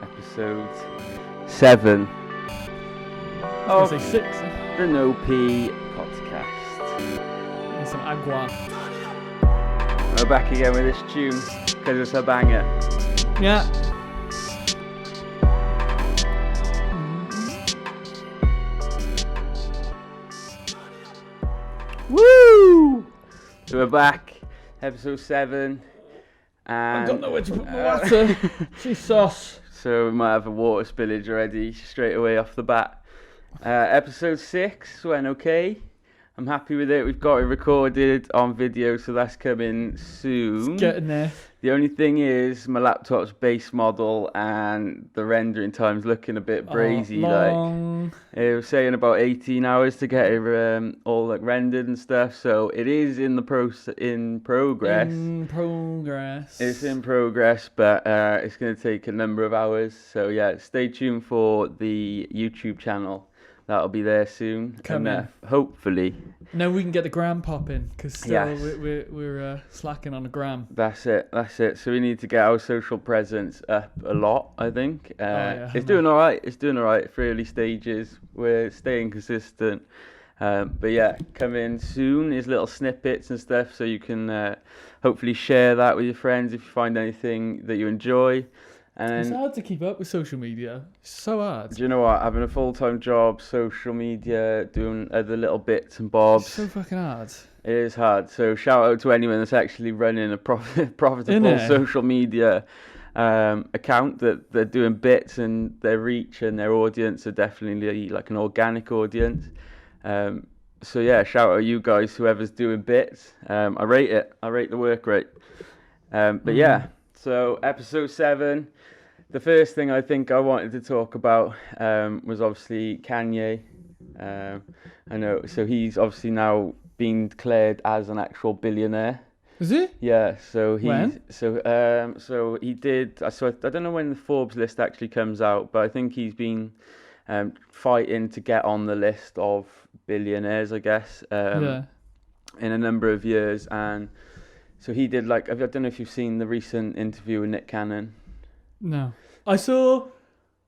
Episode 7 of say 6. the No P podcast. And some agua. We're back again with this tune because it's a banger. Yeah. Woo! So we're back, episode 7. And I don't know where to put my water. Jesus. So we might have a water spillage already straight away off the bat. Episode 6 went okay. I'm happy with it. We've got it recorded on video, so that's coming soon. It's getting there. The only thing is, my laptop's base model and the rendering time's looking a bit brazy. Long. It was saying about 18 hours to get it all like rendered and stuff. So it is in progress. In progress. It's in progress, but it's going to take a number of hours. So yeah, stay tuned for the YouTube channel. That'll be there soon. Coming. Hopefully. No, we can get the gram popping because still Yes. we're slacking on the gram. That's it. So we need to get our social presence up a lot, I think. It's doing all right. It's doing all right for early stages. We're staying consistent. But yeah, coming soon is little snippets and stuff, so you can hopefully share that with your friends if you find anything that you enjoy. It's And hard to keep up with social media. It's so hard. do you know what? Having a full-time job, social media, doing other little bits and bobs. It's so fucking hard. It is hard. So shout out to anyone that's actually running a profitable Innit? social media account that they're doing bits, and their reach and their audience are definitely like an organic audience. So yeah, shout out you guys, whoever's doing bits. I rate it. I rate the work rate. But yeah, so episode 7. The first thing I think I wanted to talk about was obviously Kanye. I know, so he's obviously now been declared as an actual billionaire. Is it? Yeah, so he When? so he did. So I don't know when the Forbes list actually comes out, but I think he's been fighting to get on the list of billionaires, I guess, Yeah. in a number of years. And so he did I don't know if you've seen the recent interview with Nick Cannon. No. I saw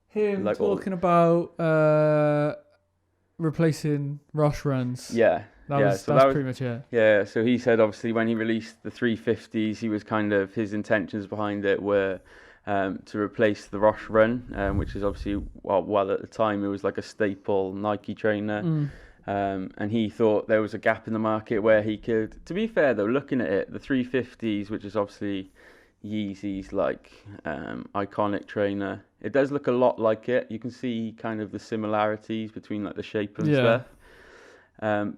him Like talking about replacing Rosh runs. Yeah. That's that was- pretty much it. Yeah, so he said obviously when he released the 350s, he was kind of, his intentions behind it were to replace the Roche Run, which is obviously, well at the time it was like a staple Nike trainer. And he thought there was a gap in the market where he could, to be fair though, looking at it, the 350s, which is obviously Yeezy's iconic trainer, it does look a lot like it. You can see kind of the similarities between like the shape and stuff.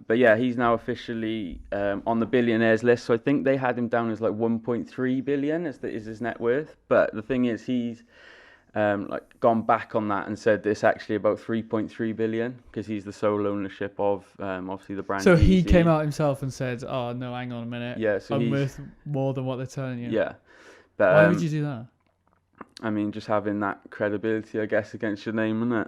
But yeah, he's now officially on the billionaires list. So I think they had him down as like 1.3 billion is his net worth. But the thing is, he's gone back on that and said it's actually about 3.3 billion because he's the sole ownership of obviously the brand. So he Yeezy. came out himself and said, "Oh no, hang on a minute. Yeah, so I'm worth more than what they're telling you." Yeah, but Why would you do that? I mean, just having that credibility, I guess, against your name, isn't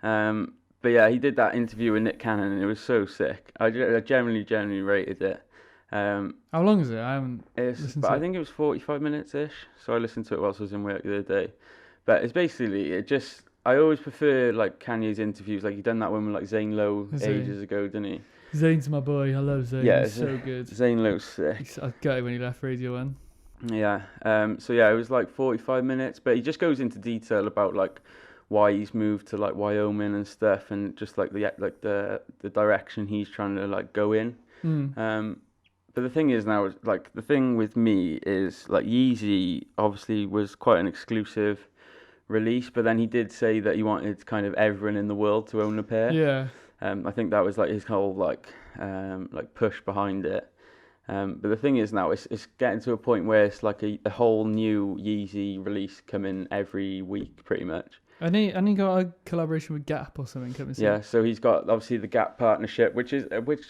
it? But yeah, he did that interview with Nick Cannon, and it was so sick. I generally rated it. How long is it? I haven't. I think it was 45 minutes ish. So I listened to it whilst I was in work the other day. But it's basically I always prefer like Kanye's interviews. Like he done that one with like Zane Lowe ages ago, didn't he? Zane's my boy. I love Zane. Yeah, He's so good. Zane Lowe's sick. I got it when he left Radio 1. Yeah. So yeah, it was like 45 minutes, but he just goes into detail about like why he's moved to like Wyoming and stuff, and just like the direction he's trying to like go in. But the thing is now, like the thing with me is like Yeezy obviously was quite an exclusive release, but then he did say that he wanted kind of everyone in the world to own a pair. Yeah. I think that was like his whole like push behind it. But the thing is now, it's getting to a point where it's like a whole new Yeezy release coming every week, pretty much. And he got a collaboration with Gap or something coming soon. Yeah, so he's got obviously the Gap partnership, which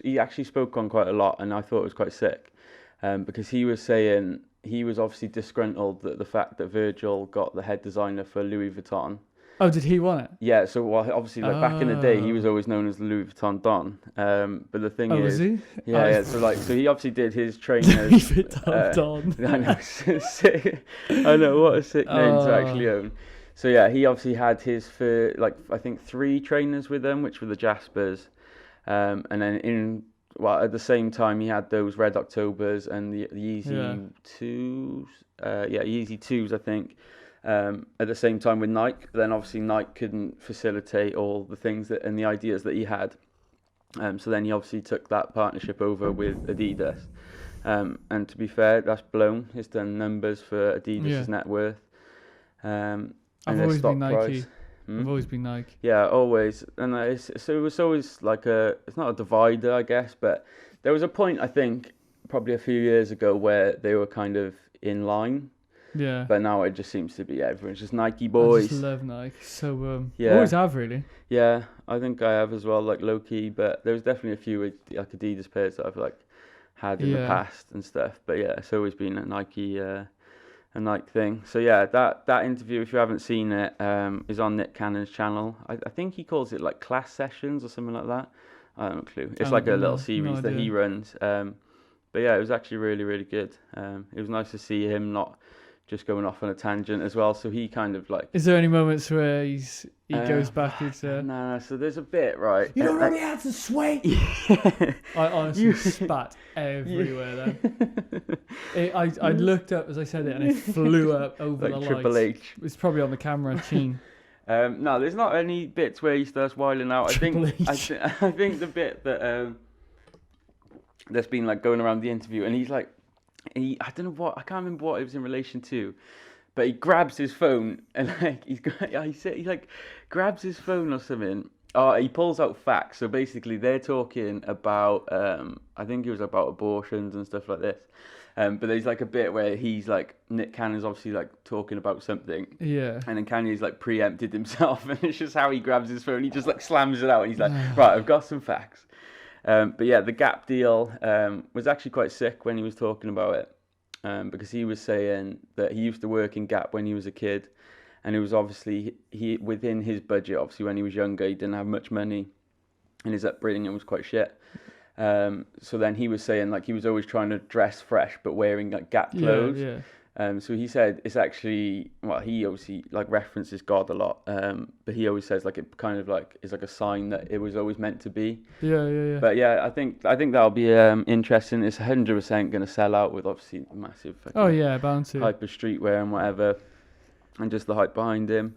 he actually spoke on quite a lot, and I thought it was quite sick, because he was saying he was obviously disgruntled that the fact that Virgil got the head designer for Louis Vuitton. Oh, did he want it? Yeah, so well, obviously, like back in the day, he was always known as the Louis Vuitton Don. But the thing Was is, he? yeah. So he obviously did his trainers. Louis Vuitton Don. I know, sick. I know, what a sick name to actually own. So yeah, he obviously had his for like I think 3 trainers with him, which were the Jaspers, and then at the same time he had those Red Octobers and the Yeezy 2s, Yeezy 2s I think. At the same time with Nike, but then obviously Nike couldn't facilitate all the things and the ideas that he had. So then he obviously took that partnership over with Adidas. And to be fair, that's blown. It's done numbers for Adidas' net worth. And I've their always stock been Nike. price. I've always been Nike. Yeah, always. And so it was always like it's not a divider, I guess, but there was a point, I think, probably a few years ago where they were kind of in line. Yeah. But now it just seems to be everyone's just Nike boys. I just love Nike. So, always have, really. Yeah, I think I have as well, like low key. But there's definitely a few like Adidas pairs that I've like had in the past and stuff. But yeah, it's always been a Nike thing. So yeah, that interview, if you haven't seen it, is on Nick Cannon's channel. I think he calls it like class sessions or something like that. I don't have a clue. It's like a little series that he runs. But yeah, it was actually really, really good. It was nice to see him not just going off on a tangent as well. So he kind of like... Is there any moments where he goes back into... No, so there's a bit, right? You don't really have to sway. I honestly spat everywhere then. I looked up as I said it and it flew up over like the Triple lights. H. It's probably on the camera, Sheen. No, there's not any bits where he starts wilding out. I think the bit that that's been like going around the interview, and he's like, I don't know what, I can't remember what it was in relation to, but he grabs his phone and like he like grabs his phone or something. Oh, he pulls out facts. So basically, they're talking about I think it was about abortions and stuff like this. But there's like a bit where he's like, Nick Cannon's obviously like talking about something. Yeah. And then Kanye's like preempted himself, and it's just how he grabs his phone. He just like slams it out, and he's like, right, I've got some facts. But yeah, the Gap deal was actually quite sick when he was talking about it, because he was saying that he used to work in Gap when he was a kid, and it was obviously within his budget. Obviously, when he was younger, he didn't have much money, and his upbringing was quite shit. So then he was saying like he was always trying to dress fresh, but wearing like Gap clothes. Yeah. So he said it's actually, well, he obviously like references God a lot, but he always says like it kind of like is like a sign that it was always meant to be. Yeah. But yeah, I think that'll be interesting. It's 100% going to sell out with obviously massive bound to hyper streetwear and whatever, and just the hype behind him.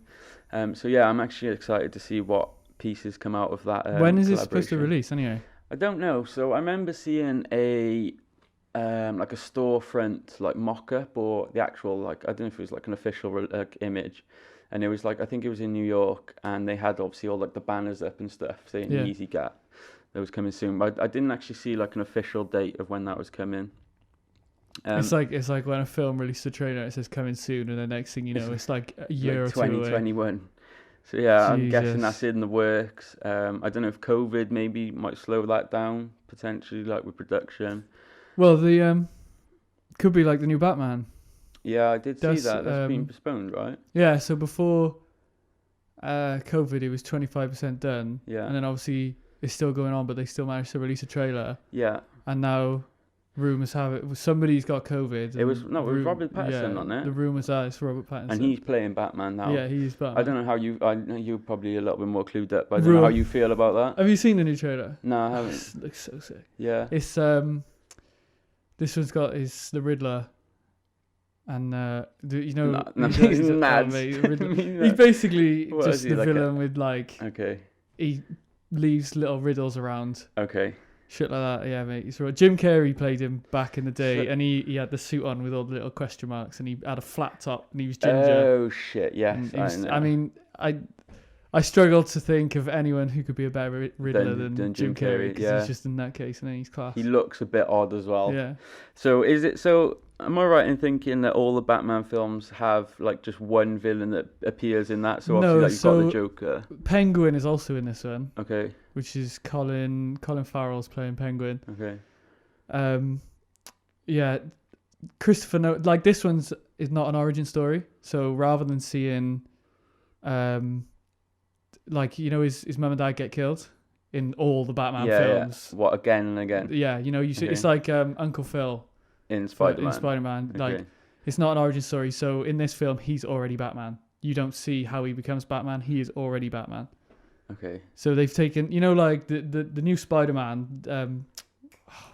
So yeah, I'm actually excited to see what pieces come out of that. When is it supposed to release anyway? I don't know. So I remember seeing a like a storefront like mock-up, or the actual like, I don't know if it was like an official image, and it was like, I think it was in New York, and they had obviously all like the banners up and stuff saying Yeezy Gap that was coming soon, but I didn't actually see like an official date of when that was coming. It's like when a film releases a trailer, it says coming soon, and the next thing you know, it's like a year like or 2021. So yeah, Jesus. I'm guessing that's in the works. I don't know if COVID maybe might slow that down potentially, like with production. Well, the could be like the new Batman. Yeah, I did see that. That's been postponed, right? Yeah, so before COVID, it was 25% done. Yeah. And then obviously it's still going on, but they still managed to release a trailer. Yeah. And now rumours have it somebody's got COVID. It was Robert Pattinson on it. The rumours are it's Robert Pattinson. And he's playing Batman now. Yeah, he's Batman. I don't know how I know you're probably a little bit more clued up, but I don't know how you feel about that. Have you seen the new trailer? No, I haven't. It looks so sick. Yeah. It's this one's got the Riddler, and he's basically just the villain with like. Okay. He leaves little riddles around. Okay. Shit like that, yeah, mate. He's right. Jim Carrey played him back in the day, and he had the suit on with all the little question marks, and he had a flat top, and he was ginger. Oh shit! Yes, I mean, I struggle to think of anyone who could be a better Riddler than Jim Carrey, because he's just in that case, and he's class. He looks a bit odd as well. Yeah. So am I right in thinking that all the Batman films have like just one villain that appears in that? So obviously you've got the Joker. Penguin is also in this one. Okay. Which is Colin Farrell's playing Penguin. Okay. Yeah, Christopher Nolan, like this one's is not an origin story. So rather than seeing like, you know, his mum and dad get killed in all the Batman Yeah, films. What, again and again? Yeah, you know, you see, Okay. it's like Uncle Phil In Spider-Man. in Spider-Man. Okay. Like, it's not an origin story. So in this film, he's already Batman. You don't see how he becomes Batman. He is already Batman. Okay. So they've taken, you know, like the new Spider-Man.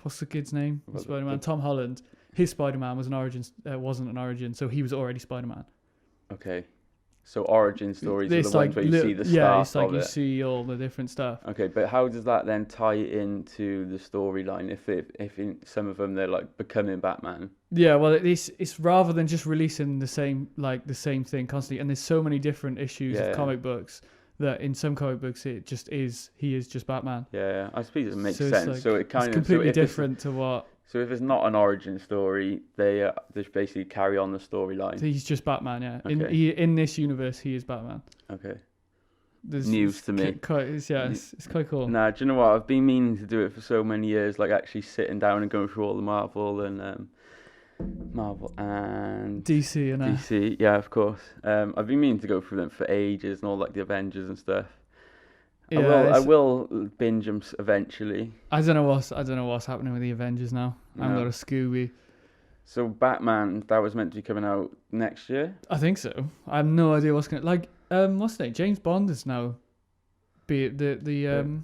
What's the kid's name? Spider-Man. Tom Holland. His Spider-Man was wasn't an origin, so he was already Spider-Man. Okay. So origin stories are It's the like ones where you see the start yeah, it's like of you it. see all the different stuff. Okay, but how does that then tie into the storyline? If in some of them they're like becoming Batman. Yeah, well, it's rather than just releasing the same thing constantly, and there's so many different issues of comic books that in some comic books he is just Batman. Yeah, I suppose it makes So sense. like, So it kind it's of completely different to what. So if it's not an origin story, they just basically carry on the storyline. He's just Batman, yeah. Okay. In this universe, he is Batman. Okay. There's, News to me. It's quite cool. Nah, do you know what? I've been meaning to do it for so many years, like actually sitting down and going through all the Marvel and DC and DC. Yeah, of course. I've been meaning to go through them for ages and all like the Avengers and stuff. Yeah, I will binge them eventually. I don't know what's happening with the Avengers now. I'm not a Scooby. So Batman, that was meant to be coming out next year. I think so. I have no idea what's gonna what's the name? James Bond is now. The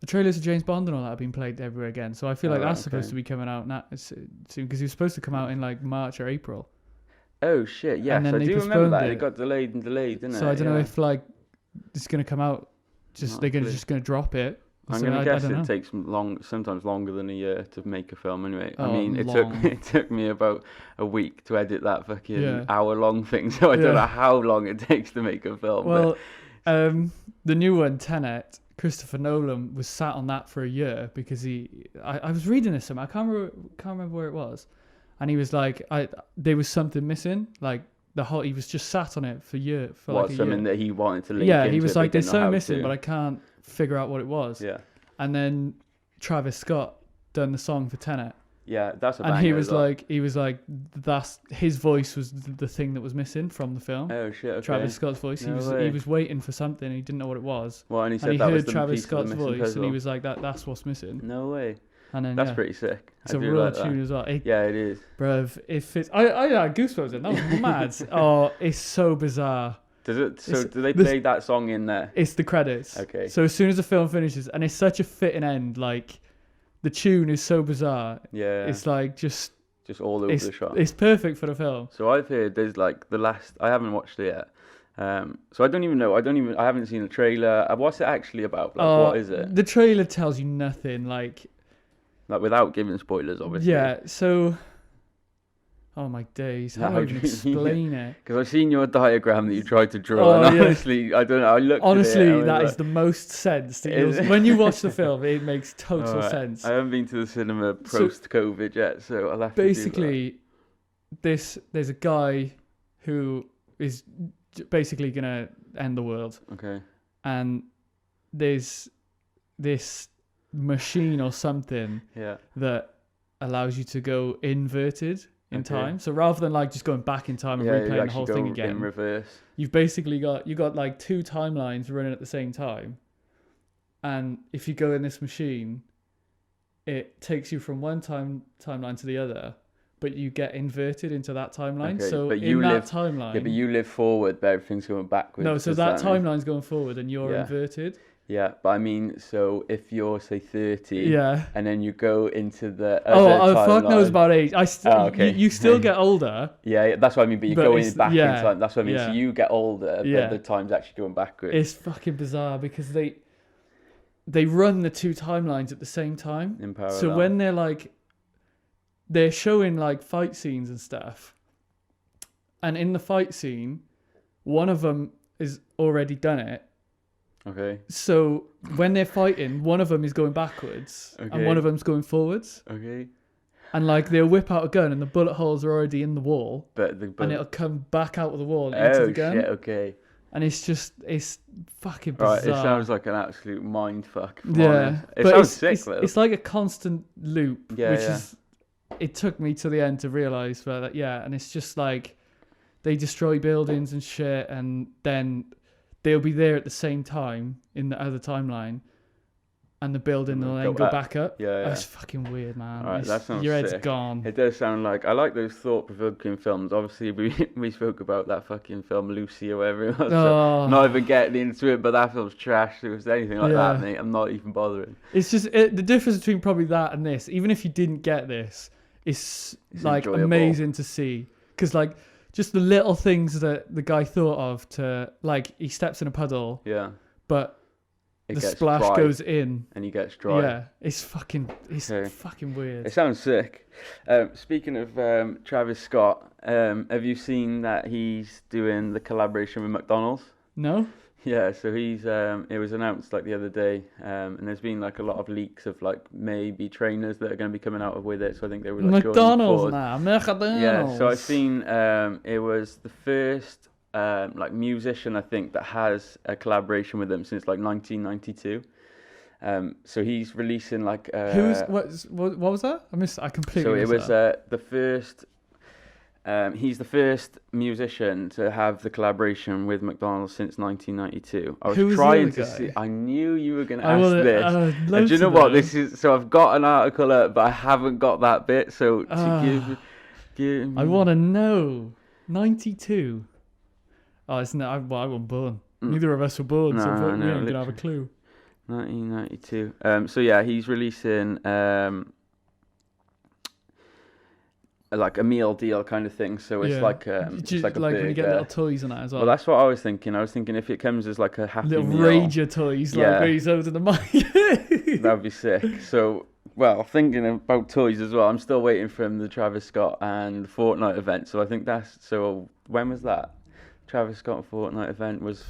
trailers of James Bond and all that have been played everywhere again. So I feel like that's supposed to be coming out now soon because he was supposed to come out in like March or April. Oh shit! Yes, and then I they do remember that. postponed It got delayed, didn't it? So I don't know if like it's gonna come out. They're just gonna drop it. I'm So gonna guess I don't know. it takes sometimes longer than a year to make a film. Anyway, I Oh, mean, it took me about a week to edit that fucking hour-long thing. So I don't know how long it takes to make a film. Well, the new one, Tenet, Christopher Nolan was sat on that for a year because I was reading this somewhere. I can't remember where it was, and he was like, there was something missing, like. He was just sat on it for a year. Something that he wanted to link Yeah, into he was it, like, but there's didn't know something how missing, to. but I can't figure out what it was. Yeah. And then Travis Scott done the song for Tenet. Yeah, that's a And banger he as was like, that's his voice was the thing that was missing from the film. Oh shit! Okay. Travis Scott's voice. No he way. was waiting for something. He didn't know what it was. Well, and he said and he that was heard the Travis piece of the Scott's missing voice, puzzle. and he was like, "That's what's missing." No way. And then That's pretty sick. It's I a do real like tune that. as well. Yeah, it is. Bruv, if it's I had goosebumps. That was mad. Oh, it's so bizarre. Does it? So do they play that song in there? It's the credits. Okay. So as soon as the film finishes, and it's such a fitting end, like the tune is so bizarre. Yeah. It's like just all over the shop. It's perfect for the film. So I've heard there's like I haven't watched it yet. So I don't even know. I haven't seen the trailer. What's it actually about? Like, what is it? The trailer tells you nothing. Like without giving spoilers, obviously. Yeah. So. Oh my days! How do I even explain it? Because I've seen your diagram that you tried to draw, and honestly, I don't know. I looked. Honestly, at it, that is the most sense. When you watch the film, it makes total sense. I haven't been to the cinema post-COVID yet, so I'll have to basically, there's a guy who is basically gonna end the world. Okay. And there's this machine or something that allows you to go inverted in time. So rather than like just going back in time and replaying the whole thing again, in reverse. You've basically got like two timelines running at the same time. And if you go in this machine, it takes you from one timeline to the other, but you get inverted into that timeline. Okay, so but timeline, but you live forward, but everything's going backwards. No, so that timeline's going forward and you're inverted. Yeah, but I mean, so if you're say 30, and then you go into the fuck knows about age. You still get older. Yeah, that's what I mean. But you go back in time. That's what I mean. Yeah. So you get older, but the time's actually going backwards. It's fucking bizarre because they run the two timelines at the same time. In parallel. So when they're showing like fight scenes and stuff, and in the fight scene, one of them is already done it. Okay. So when they're fighting, one of them is going backwards and one of them's going forwards. Okay. And like they'll whip out a gun and the bullet holes are already in the wall, and it'll come back out of the wall and into the gun. Shit, okay. And it's fucking bizarre. Right, it sounds like an absolute mind fuck. Yeah, it sounds sick though. It's like a constant loop, which is. It took me to the end to realize that. Yeah, and it's just like they destroy buildings and shit, and then they'll be there at the same time in the other timeline, and the building will then go back up. Yeah. That's fucking weird, man. All right, that sounds your head's sick. gone. It does sound like, I like those thought-provoking films. Obviously, we spoke about that fucking film Lucy or whatever it was. So not even getting into it, but that film's trash. If it was anything like that, mate, I'm not even bothering. It's just the difference between probably that and this. Even if you didn't get this, it's like enjoyable. Amazing to see, because like just the little things that the guy thought of to, like, he steps in a puddle. Yeah. But the splash goes in, and he gets dry. Yeah, it's fucking weird. It sounds sick. Speaking of Travis Scott, have you seen that he's doing the collaboration with McDonald's? No. Yeah, so he's it was announced like the other day, and there's been like a lot of leaks of like maybe trainers that are going to be coming out with it. So I think they were like McDonald's now. McDonald's. Yeah, so I've seen it was the first like musician I think that has a collaboration with them since like 1992. So he's releasing like what was that? I completely. So it was the first. He's the first musician to have the collaboration with McDonald's since 1992. I was trying to see. I knew you were going to ask this. And do you know what? This is. So I've got an article up, but I haven't got that bit. So to give I want to know. 92. Oh, it's not. I wasn't born. Neither of us were born, so we ain't gonna have a clue. 1992. So yeah, he's releasing like a meal deal kind of thing. So it's like it's like a burger. When you get little toys on that as well. Well, that's what I was thinking. I was thinking if it comes as like a happy little meal, Rager toys, like where he's over the mic. That'd be sick. So, well, thinking about toys as well, I'm still waiting for the Travis Scott and Fortnite event. So I think that's when was that? Travis Scott and Fortnite event was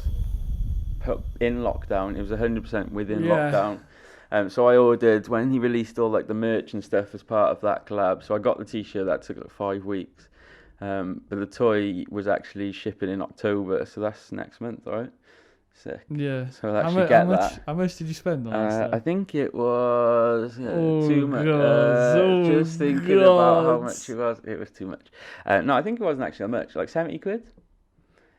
put in lockdown. It was 100% within lockdown. So I ordered when he released all like the merch and stuff as part of that collab. So I got the T-shirt. That took like 5 weeks. But the toy was actually shipping in October. So that's next month, all right? Sick. Yeah. So I actually get that. How much did you spend on that? I think it was too much. Just thinking about how much it was. It was too much. No, I think it wasn't actually that much. Like 70 quid.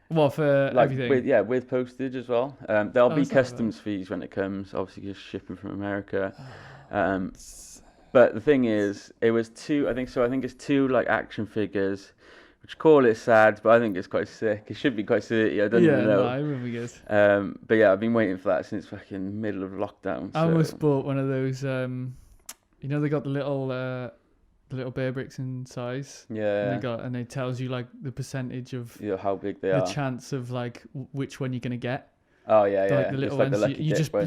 What, for like everything? With postage as well. There'll be customs fees when it comes, obviously just shipping from America. But the thing is, it was two, I think it's two like action figures, which call it sad, but I think it's quite sick. It should be quite silly, I don't even know. Yeah, no, it would be good. But yeah, I've been waiting for that since fucking middle of lockdown. I almost bought one of those, they got the little bear bricks in size. Yeah. And it tells you like the percentage of how big they are. The chance of like which one you're gonna get. Oh yeah, yeah. Like the little ones. You just buy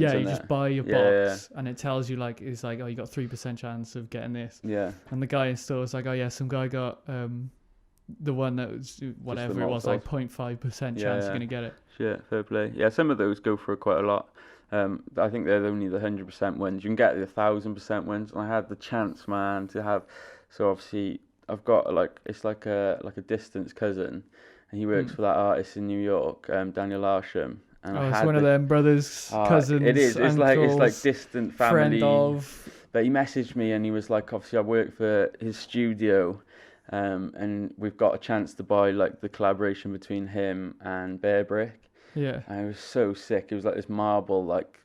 your box and it tells you like it's like, oh, you got 3% chance of getting this. Yeah. And the guy in store was like, oh yeah, some guy got the one that was whatever it was, like 0.5% chance you're gonna get it. Shit, fair play. Yeah, some of those go for quite a lot. I think they're only the 100% ones. You can get the 1,000% ones. And I had the chance, man, to have. So obviously, I've got it's like a distance cousin, and he works for that artist in New York, Daniel Arsham. And it's one of them brothers, cousins. It is. It's uncles, like distant family. Friend of. But he messaged me and he was like, obviously, I work for his studio, and we've got a chance to buy like the collaboration between him and Bear Brick. Yeah. And it was so sick. It was like this marble, like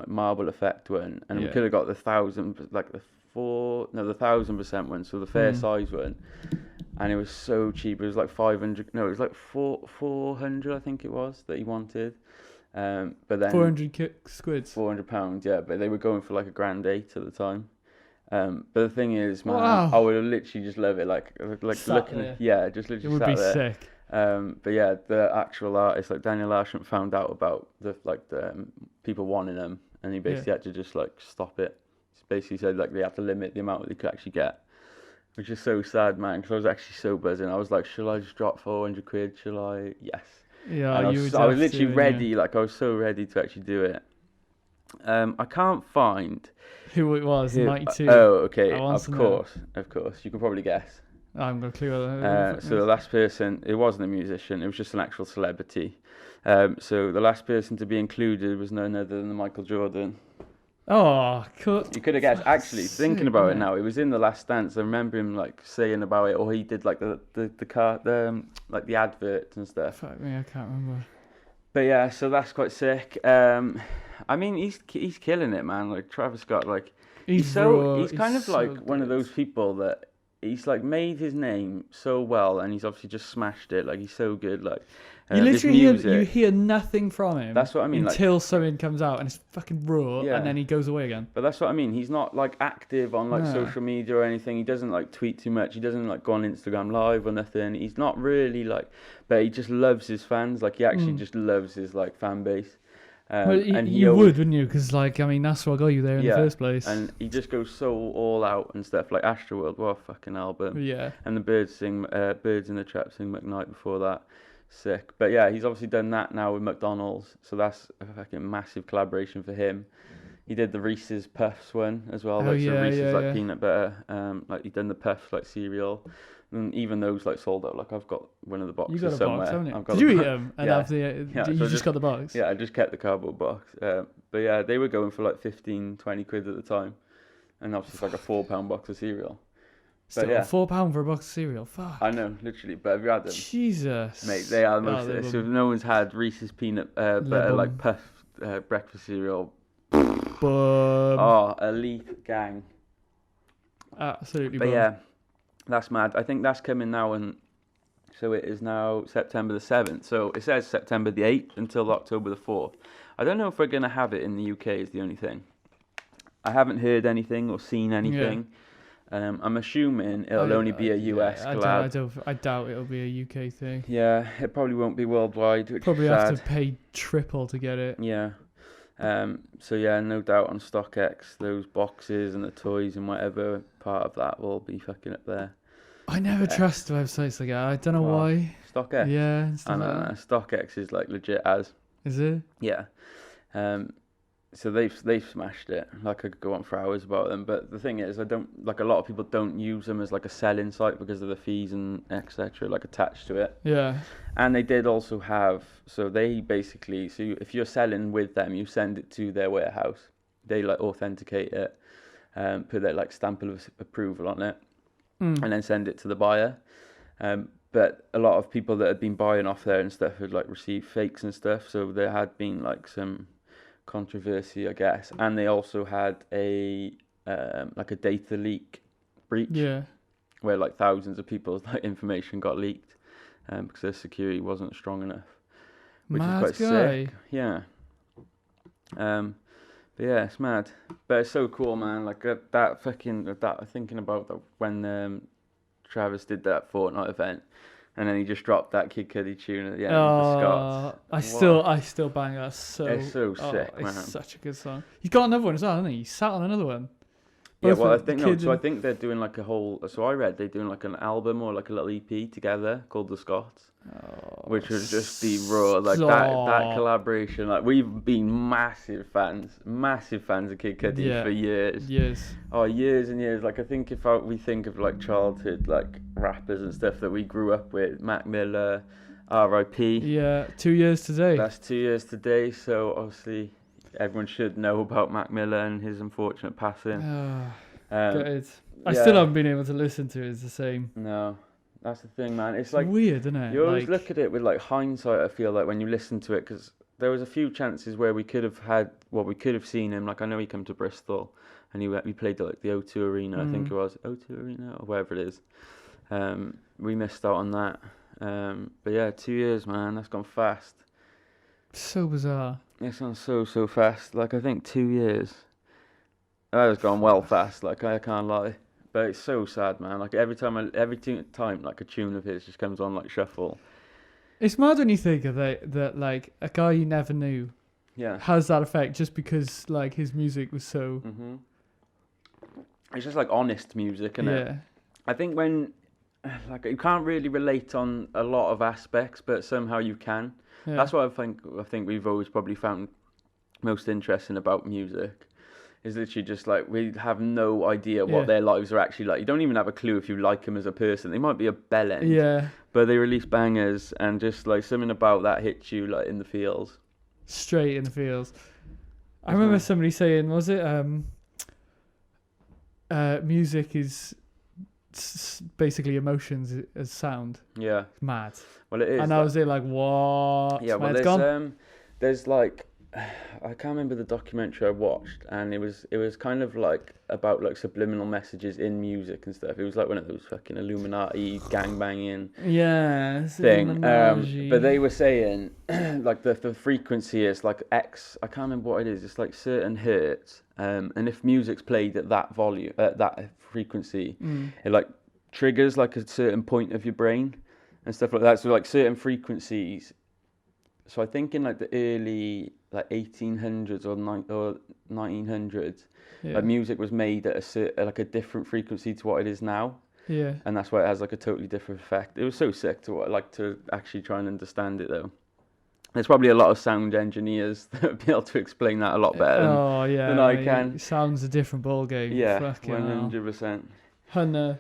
marble effect one, and we could have got the 1,000% one, so the fair size one, and it was so cheap. It was like 500. No, it was like 400. I think it was that he wanted. But then 400 squids. £400, yeah. But they were going for like $1,800 at the time. But the thing is, man, wow. I would have literally just love it, like looking, just literally. It would be sick. But yeah, the actual artist, like Daniel Arsham, found out about the people wanting them, and he basically had to just like stop it. Basically said like they have to limit the amount that they could actually get, which is so sad, man, because I was actually so buzzing. I was like, shall I just drop 400 quid? Shall I? Yes. Yeah, I was literally ready. Like I was so ready to actually do it. I can't find who it was. 92. Oh, okay. Of course. You can probably guess. I haven't got a clue. So the last person, it wasn't a musician. It was just an actual celebrity. So the last person to be included was none other than Michael Jordan. Oh, cool. You could have guessed. Actually, thinking about it now, it was in The Last Dance. I remember him like saying about it, or he did like the car, like the adverts and stuff. Fuck me, I can't remember. But yeah, so that's quite sick. I mean, he's killing it, man. Like Travis Scott, like he's kind of like one of those people that he's like made his name so well, and he's obviously just smashed it. Like he's so good. Like you literally you hear nothing from him. That's what I mean. Until something comes out and it's fucking raw, and then he goes away again. But that's what I mean. He's not like active on like social media or anything. He doesn't like tweet too much. He doesn't like go on Instagram Live or nothing. He's not really like, but he just loves his fans. Like he actually just loves his like fan base. Well, and you would, wouldn't you? Because like, I mean, that's what got you there in the first place. And he just goes so all out and stuff. Like Astroworld, what a fucking album. Yeah. And the Birds in the Trap sing McKnight before that. Sick. But yeah, he's obviously done that now with McDonald's. So that's a fucking massive collaboration for him. He did the Reese's Puffs one as well. Reese's peanut butter. Like he done the Puffs like cereal. And even those like sold out. Like I've got one of the boxes somewhere. You got a box, haven't you? Did you eat them? And have you just got the box? Yeah, I just kept the cardboard box. But yeah, they were going for like 15, 20 quid at the time. And obviously it's like a £4 box of cereal. Still, £4 for a box of cereal. Fuck. I know, literally. But have you had them? Jesus. Mate, they are the most... So if no one's had Reese's peanut butter like Puff breakfast cereal. Oh, elite gang. Absolutely. But yeah, that's mad. I think that's coming now, and so it is now September the 7th. So it says September the 8th until October the 4th. I don't know if we're going to have it in the UK is the only thing. I haven't heard anything or seen anything. I'm assuming it'll only be a US collab. I doubt it'll be a UK thing. Yeah, it probably won't be worldwide, which probably is have sad. to pay triple to get it. Yeah. So yeah, no doubt on StockX, those boxes and the toys and whatever part of that will be fucking up there. I never trust websites like that. I don't know why. StockX? Yeah. I know. StockX is like legit as. Is it? Yeah. So they've smashed it. Like I could go on for hours about them, but the thing is, I don't like a lot of people don't use them as like a selling site because of the fees and etc. like attached to it. Yeah. And they did also have they basically if you're selling with them, you send it to their warehouse. They like authenticate it, put their like stamp of approval on it, and then send it to the buyer. But a lot of people that had been buying off there and stuff had like received fakes and stuff. So there had been like some controversy, I guess, and they also had a like a data leak breach, where like thousands of people's like information got leaked, because their security wasn't strong enough, which is quite sick. Yeah. But yeah, it's mad, but it's so cool, man. Like that thinking about that when Travis did that Fortnite event. And then he just dropped that Kid Cudi tune at the end of the Scots. I still bang that. It's so sick, man. It's such a good song. He's got another one as well, hasn't he? He's sat on another one. Yeah, well, I think I think they're doing like a whole. So I read they're doing like an album or like a little EP together called The Scots, which would just be raw. Like that collaboration. Like we've been massive fans of Kid Cudi for years. Years and years. Like I think we think of like childhood like rappers and stuff that we grew up with, Mac Miller, R.I.P. Yeah, 2 years today. That's 2 years today. So obviously, everyone should know about Mac Miller and his unfortunate passing. I still haven't been able to listen to it. It's the same. No, that's the thing, man. It's like weird, isn't it? You always look at it with like hindsight. I feel like when you listen to it, because there was a few chances where we could have seen him. Like I know he came to Bristol, and we played at like the O2 Arena. I think it was O2 Arena or wherever it is. We missed out on that. But yeah, 2 years, man. That's gone fast. So bizarre. It's gone so fast. Like I think 2 years. That has gone well fast. Like I can't lie, but it's so sad, man. Like every time like a tune of his just comes on like shuffle. It's mad when you think of that like a guy you never knew. Yeah. Has that effect just because like his music was so. It's just like honest music, isn't it? I think when like you can't really relate on a lot of aspects, but somehow you can. Yeah. That's what I think we've always probably found most interesting about music. Is literally just like we have no idea what their lives are actually like. You don't even have a clue if you like them as a person. They might be a bellend, but they release bangers, and just like something about that hits you like in the feels. Straight in the feels. I remember somebody saying, was it music is basically emotions as sound. Yeah. Mad. Well, it is. And I was there like, what? Yeah, well, there's like, I can't remember the documentary I watched, and it was kind of like about like subliminal messages in music and stuff. It was like one of those fucking Illuminati gangbanging thing. But they were saying like the frequency is like X. I can't remember what it is. It's like certain hertz. And if music's played at that volume, at that frequency, it like triggers like a certain point of your brain and stuff like that. So like certain frequencies. So I think in like the early like 1800s or 1900s, like music was made at like a different frequency to what it is now. Yeah. And that's why it has like a totally different effect. It was so sick to actually try and understand it though. There's probably a lot of sound engineers that would be able to explain that a lot better than I can. Sound's a different ballgame. Yeah, Fucking 100%. Hunter.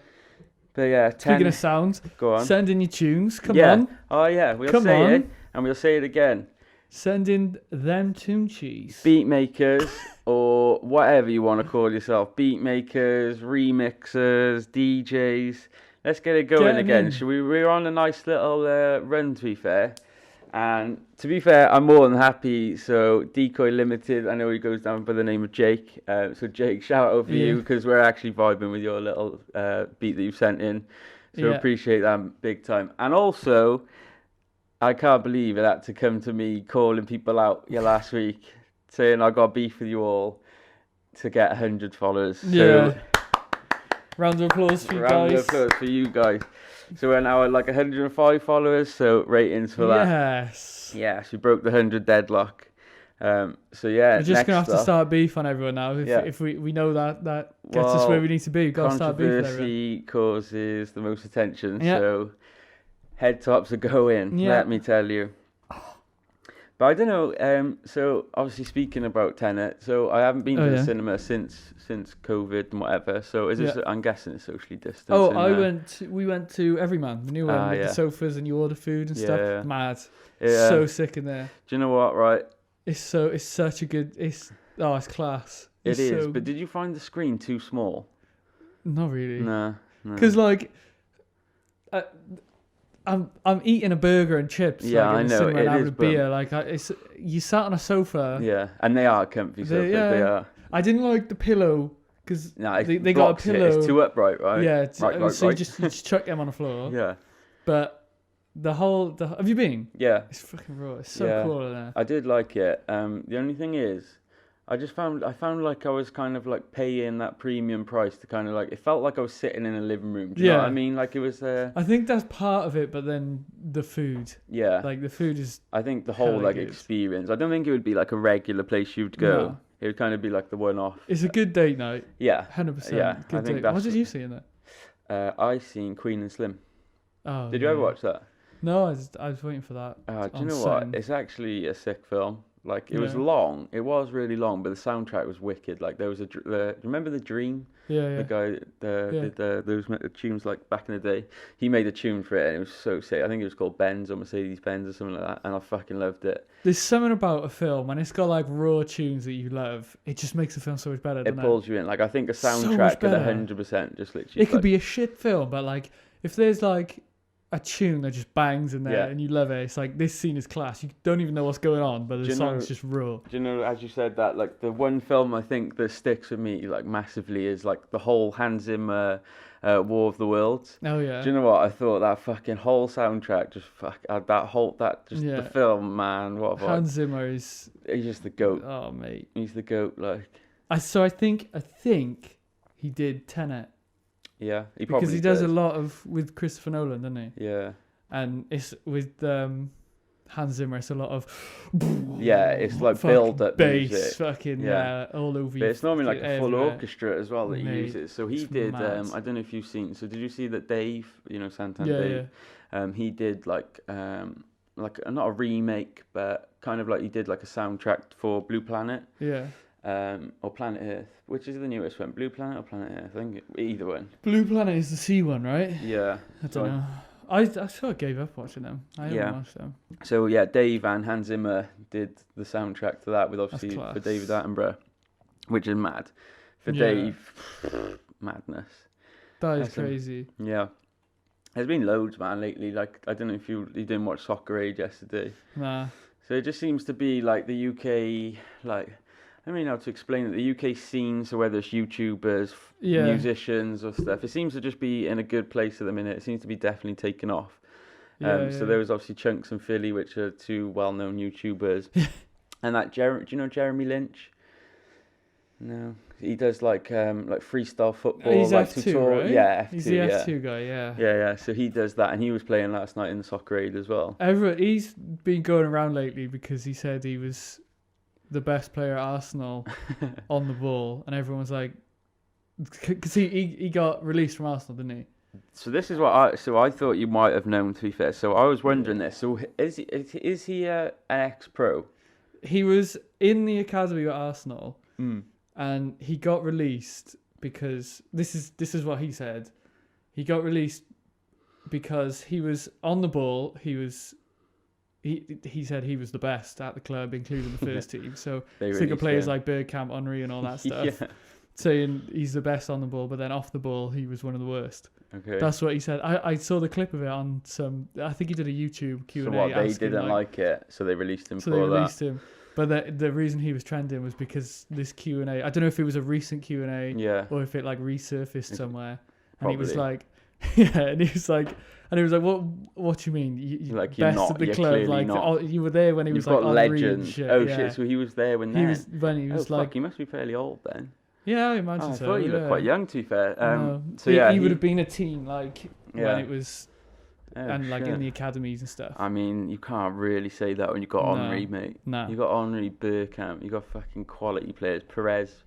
But yeah, Speaking of sound, go on. Send in your tunes. Come on. Oh yeah, we'll say it and we'll say it again. Send in them tune cheese. Beat makers or whatever you want to call yourself. Beat makers, remixers, DJs. Let's get it going again. We're on a nice little run, to be fair. And to be fair, I'm more than happy. So Decoy Limited, I know he goes down by the name of Jake. So Jake, shout out for you, because we're actually vibing with your little beat that you've sent in. So appreciate that big time. And also, I can't believe it had to come to me calling people out last week, saying I got beef with you all to get 100 followers. Yeah. So, round of applause for you guys. Round of applause for you guys. So we're now at like 105 followers, so ratings for that. Yes. Yes, we broke the 100 deadlock. So yeah, we're just going to have to start beef on everyone now. If we know that gets us where we need to be. We've got to start beef with everyone. Controversy causes the most attention, so head tops are going, let me tell you. But I don't know, so obviously speaking about Tenet, so I haven't been to the cinema since COVID and whatever, so is this, I'm guessing it's socially distanced. We went to Everyman, the new one, with the sofas and you order food and stuff. Yeah. Mad. Yeah. So sick in there. Do you know what, right? It's such a good, it's class. It is, but did you find the screen too small? Not really. No. Because like, I'm eating a burger and chips. Yeah, like, I know. And having a beer. Like you sat on a sofa. Yeah, and they are comfy sofas. They are. I didn't like the pillow because they got a pillow. It's too upright, right? Yeah. Right. You just chuck them on the floor. Yeah. But have you been? Yeah. It's fucking raw. It's so cool in there. I did like it. The only thing is, I found like I was kind of like paying that premium price to kind of like, it felt like I was sitting in a living room. Do you know what I mean? Like it was. I think that's part of it, but then the food. Yeah. Like the food is. I think the whole like experience. I don't think it would be like a regular place you'd go. No. It would kind of be like the one-off. It's a good date night. Yeah. 100%. Yeah. Good date. What did you see in there? I seen Queen and Slim. Oh. Did you ever watch that? No, I was waiting for that. Do you know what? It's actually a sick film. Like it was long. It was really long, but the soundtrack was wicked. Like there was remember The Dream? Yeah. The guy did those tunes like back in the day. He made a tune for it, and it was so sick. I think it was called Benz or Mercedes Benz or something like that, and I fucking loved it. There's something about a film, and it's got like raw tunes that you love. It just makes the film so much better. It pulls you in. Like I think a soundtrack at 100% just literally. It could be a shit film, but like if there's like a tune that just bangs in there and you love it, it's like this scene is class. You don't even know what's going on, but the song's just raw. Do you know, as you said that, like the one film I think that sticks with me like massively is like the whole Hans Zimmer War of the Worlds. Oh yeah. Do you know what? I thought that fucking whole soundtrack just the film, man. What about Hans Zimmer he's just the GOAT. Oh mate. He's the GOAT, like. I think he did Tenet. Yeah, because he does a lot with Christopher Nolan, doesn't he? Yeah. And it's with Hans Zimmer. It's a lot of it's like build up bass, music. Fucking all over. But it's normally like a full orchestra as well that Mate, uses. So he did. I don't know if you've seen. So did you see that Dave? You know Santana Dave. Yeah. He did like not a remake, but kind of like he did like a soundtrack for Blue Planet. Yeah. Or Planet Earth, which is the newest one? Blue Planet or Planet Earth? I think either one. Blue Planet is the sea one, right? Yeah. I don't know. I sort of gave up watching them. I haven't watched them. So yeah, Dave and Hans Zimmer did the soundtrack to that with obviously for David Attenborough, which is mad. For Dave, madness. That is crazy. Yeah. There's been loads, man, lately. Like I don't know if you didn't watch Soccer Age yesterday. Nah. So it just seems to be like the UK, like, I don't really know how to explain it. The UK scene, so whether it's YouTubers, Yeah. musicians or stuff, it seems to just be in a good place at the minute. It seems to be definitely taken off. Yeah, So there was obviously Chunks and Philly, which are two well-known YouTubers. And that do you know Jeremy Lynch? No. He does like freestyle football, He's like F2, tutorial. right? Yeah, F2, He's the yeah. F2 guy, yeah. Yeah. So he does that, and he was playing last night in the Soccer Aid as well. He's been going around lately because he said he was the best player at Arsenal on the ball, and everyone's like, because he got released from Arsenal, didn't he? So this is what I thought you might have known, to be fair. So I was wondering this. So is he an ex-pro? He was in the academy at Arsenal, Mm. and he got released because this is what he said. He got released because he was on the ball. He said he was the best at the club, including the first team. So think of players like Bergkamp, Henry, and all that stuff. Yeah. Saying he's the best on the ball, but then off the ball he was one of the worst. Okay. That's what he said. I saw the clip of it on some. I think he did a YouTube Q&A. So what, they didn't like it, so they released him So for they that. released him. But the reason he was trending was because this Q&A. I don't know if it was a recent Q&A Yeah. or if it like resurfaced somewhere. And Probably. he was like, yeah, and he was like, what do you mean? You Like, you're best not- at the you're club, clearly like not. you were there when he You've was like got on legends. shit. Oh yeah. shit! So he was there when He then. was when he was fuck, like, he must be fairly old then. yeah, I imagine I so. thought you looked yeah. quite young, to be fair. No. So yeah, he would have been a teen like Yeah. when it was Oh, and like shit. in the academies and stuff. I mean, you can't really say that when you got No. Henry, mate. No. You got Henry, Bergkamp. You got fucking quality players. Perez.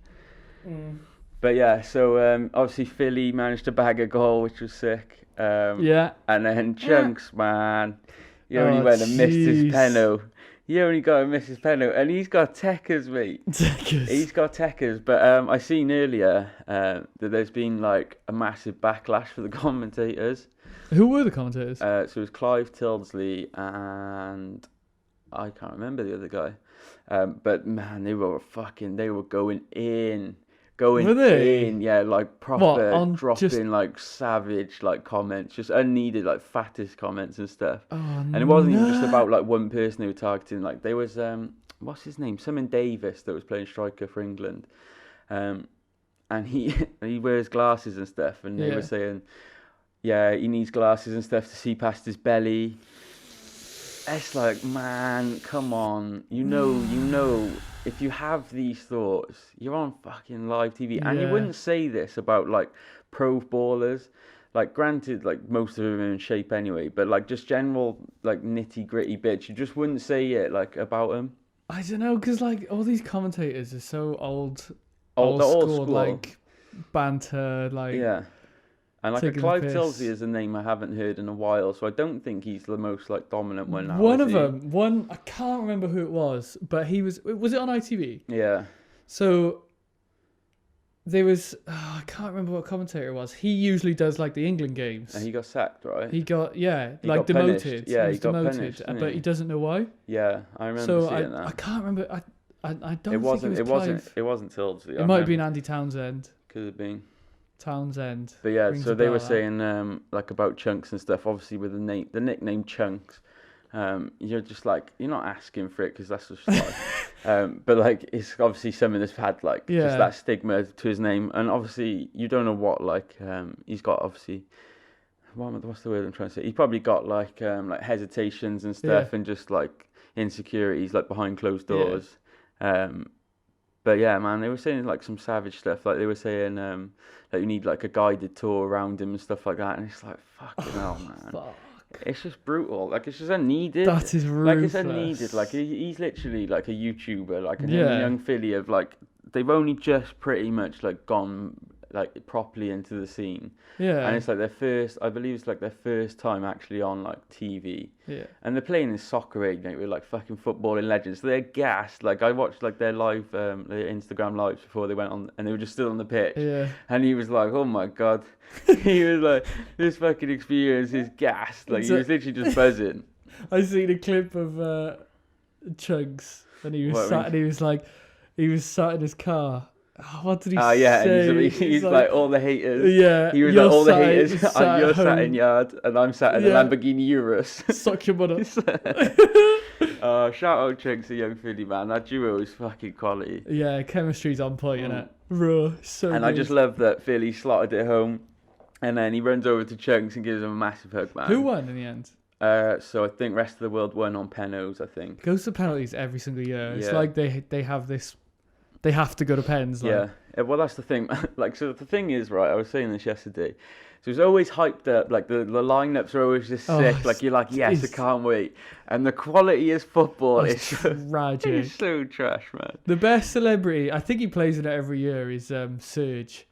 Mm. But yeah, so obviously Philly managed to bag a goal, which was sick. Yeah. And then Chunks, man, he only Oh, went and missed his jeez. penalty. He only got to miss his penalty, and he's got techers, mate. He's got techers. But I seen earlier that there's been like a massive backlash for the commentators. Who were the commentators? So it was Clive Tildesley and I can't remember the other guy. But man, they were going in. Were they? Yeah, like proper on dropping just- like savage like comments, just unneeded like fattest comments and stuff. Oh, And it wasn't even just about like one person they were targeting. Like there was what's his name? Simon Davis that was playing striker for England. And he wears glasses and stuff, and they Yeah. were saying, yeah, he needs glasses and stuff to see past his belly. It's like, man, come on. You know, if you have these thoughts, you're on fucking live TV. And you Yeah. wouldn't say this about, like, pro ballers. Like, granted, like, most of them are in shape anyway, but, like, just general, like, nitty-gritty bits, you just wouldn't say it, like, about them. I don't know, because like all these commentators are so old They're old school, school. like banter, like Yeah. And, like, a taking the Clive piss. Tildesley is a name I haven't heard in a while, so I don't think he's the most, like, dominant one now. One is of he? them, I can't remember who it was, but he was it on ITV? Yeah. So there was, I can't remember what commentator it was. He usually does like the England games. And he got sacked, right? He got, yeah, He like got punished. demoted. Yeah, he he got demoted, punished, didn't but he? he doesn't know why. Yeah, I remember So seeing I that. can't remember. I don't It think wasn't. it was Clive. It wasn't Tildesley. It might have been Andy Townsend. Could have been. Townsend. But yeah, Rings so a they bell, were that. saying like about Chunks and stuff. Obviously with the nickname Chunks, you're just like you're not asking for it because that's just like, but like it's obviously something that's had like Yeah. just that stigma to his name, and obviously you don't know what like he's got obviously. What's the word I'm trying to say? He probably got like hesitations and stuff, Yeah. and just like insecurities like behind closed Yeah. doors. But yeah, man, they were saying like some savage stuff. Like they were saying that you need like a guided tour around him and stuff like that. And it's like fucking hell, man. Fuck. It's just brutal. Like it's just unneeded. That is Like ruthless. it's unneeded. Like he's literally like a YouTuber. Like a Yeah. young filly of like they've only just pretty much like gone like properly into the scene. Yeah. And it's like I believe it's like their first time actually on like TV. Yeah. And they're playing in Soccer Aid, mate, with like fucking footballing legends. So they're gassed. Like I watched like their live, their Instagram lives before they went on, and they were just still on the pitch. Yeah. And he was like, "Oh my god," he was like, "This fucking experience is gassed." Like he was literally just buzzing. I seen a clip of Chunks, and he was What, sat, and he was sat in his car, what did he Yeah, say? and he's like all the haters. Yeah, He was you're like all the sat- haters. sat You're at sat in home. yard, and I'm sat in a Yeah. Lamborghini Urus. Suck your mother. Shout out Chunks, a young Philly man. That duo is fucking quality. Yeah, chemistry's on point, innit? Raw, so And good. I just love that Philly slotted it home, and then he runs over to Chunks and gives him a massive hug, man. Who won in the end? So I think rest of the world won on penalties, I think. Goes to penalties every single year. It's Yeah. like they have this. They have to go to pens. Like. Yeah. Well, that's the thing. Like, so the thing is, right, I was saying this yesterday. So it's always hyped up. Like, the lineups are always just sick. Like, you're like, yes, I can't wait. And the quality is football. It's tragic. It's so trash, man. The best celebrity, I think he plays in it every year, is Serge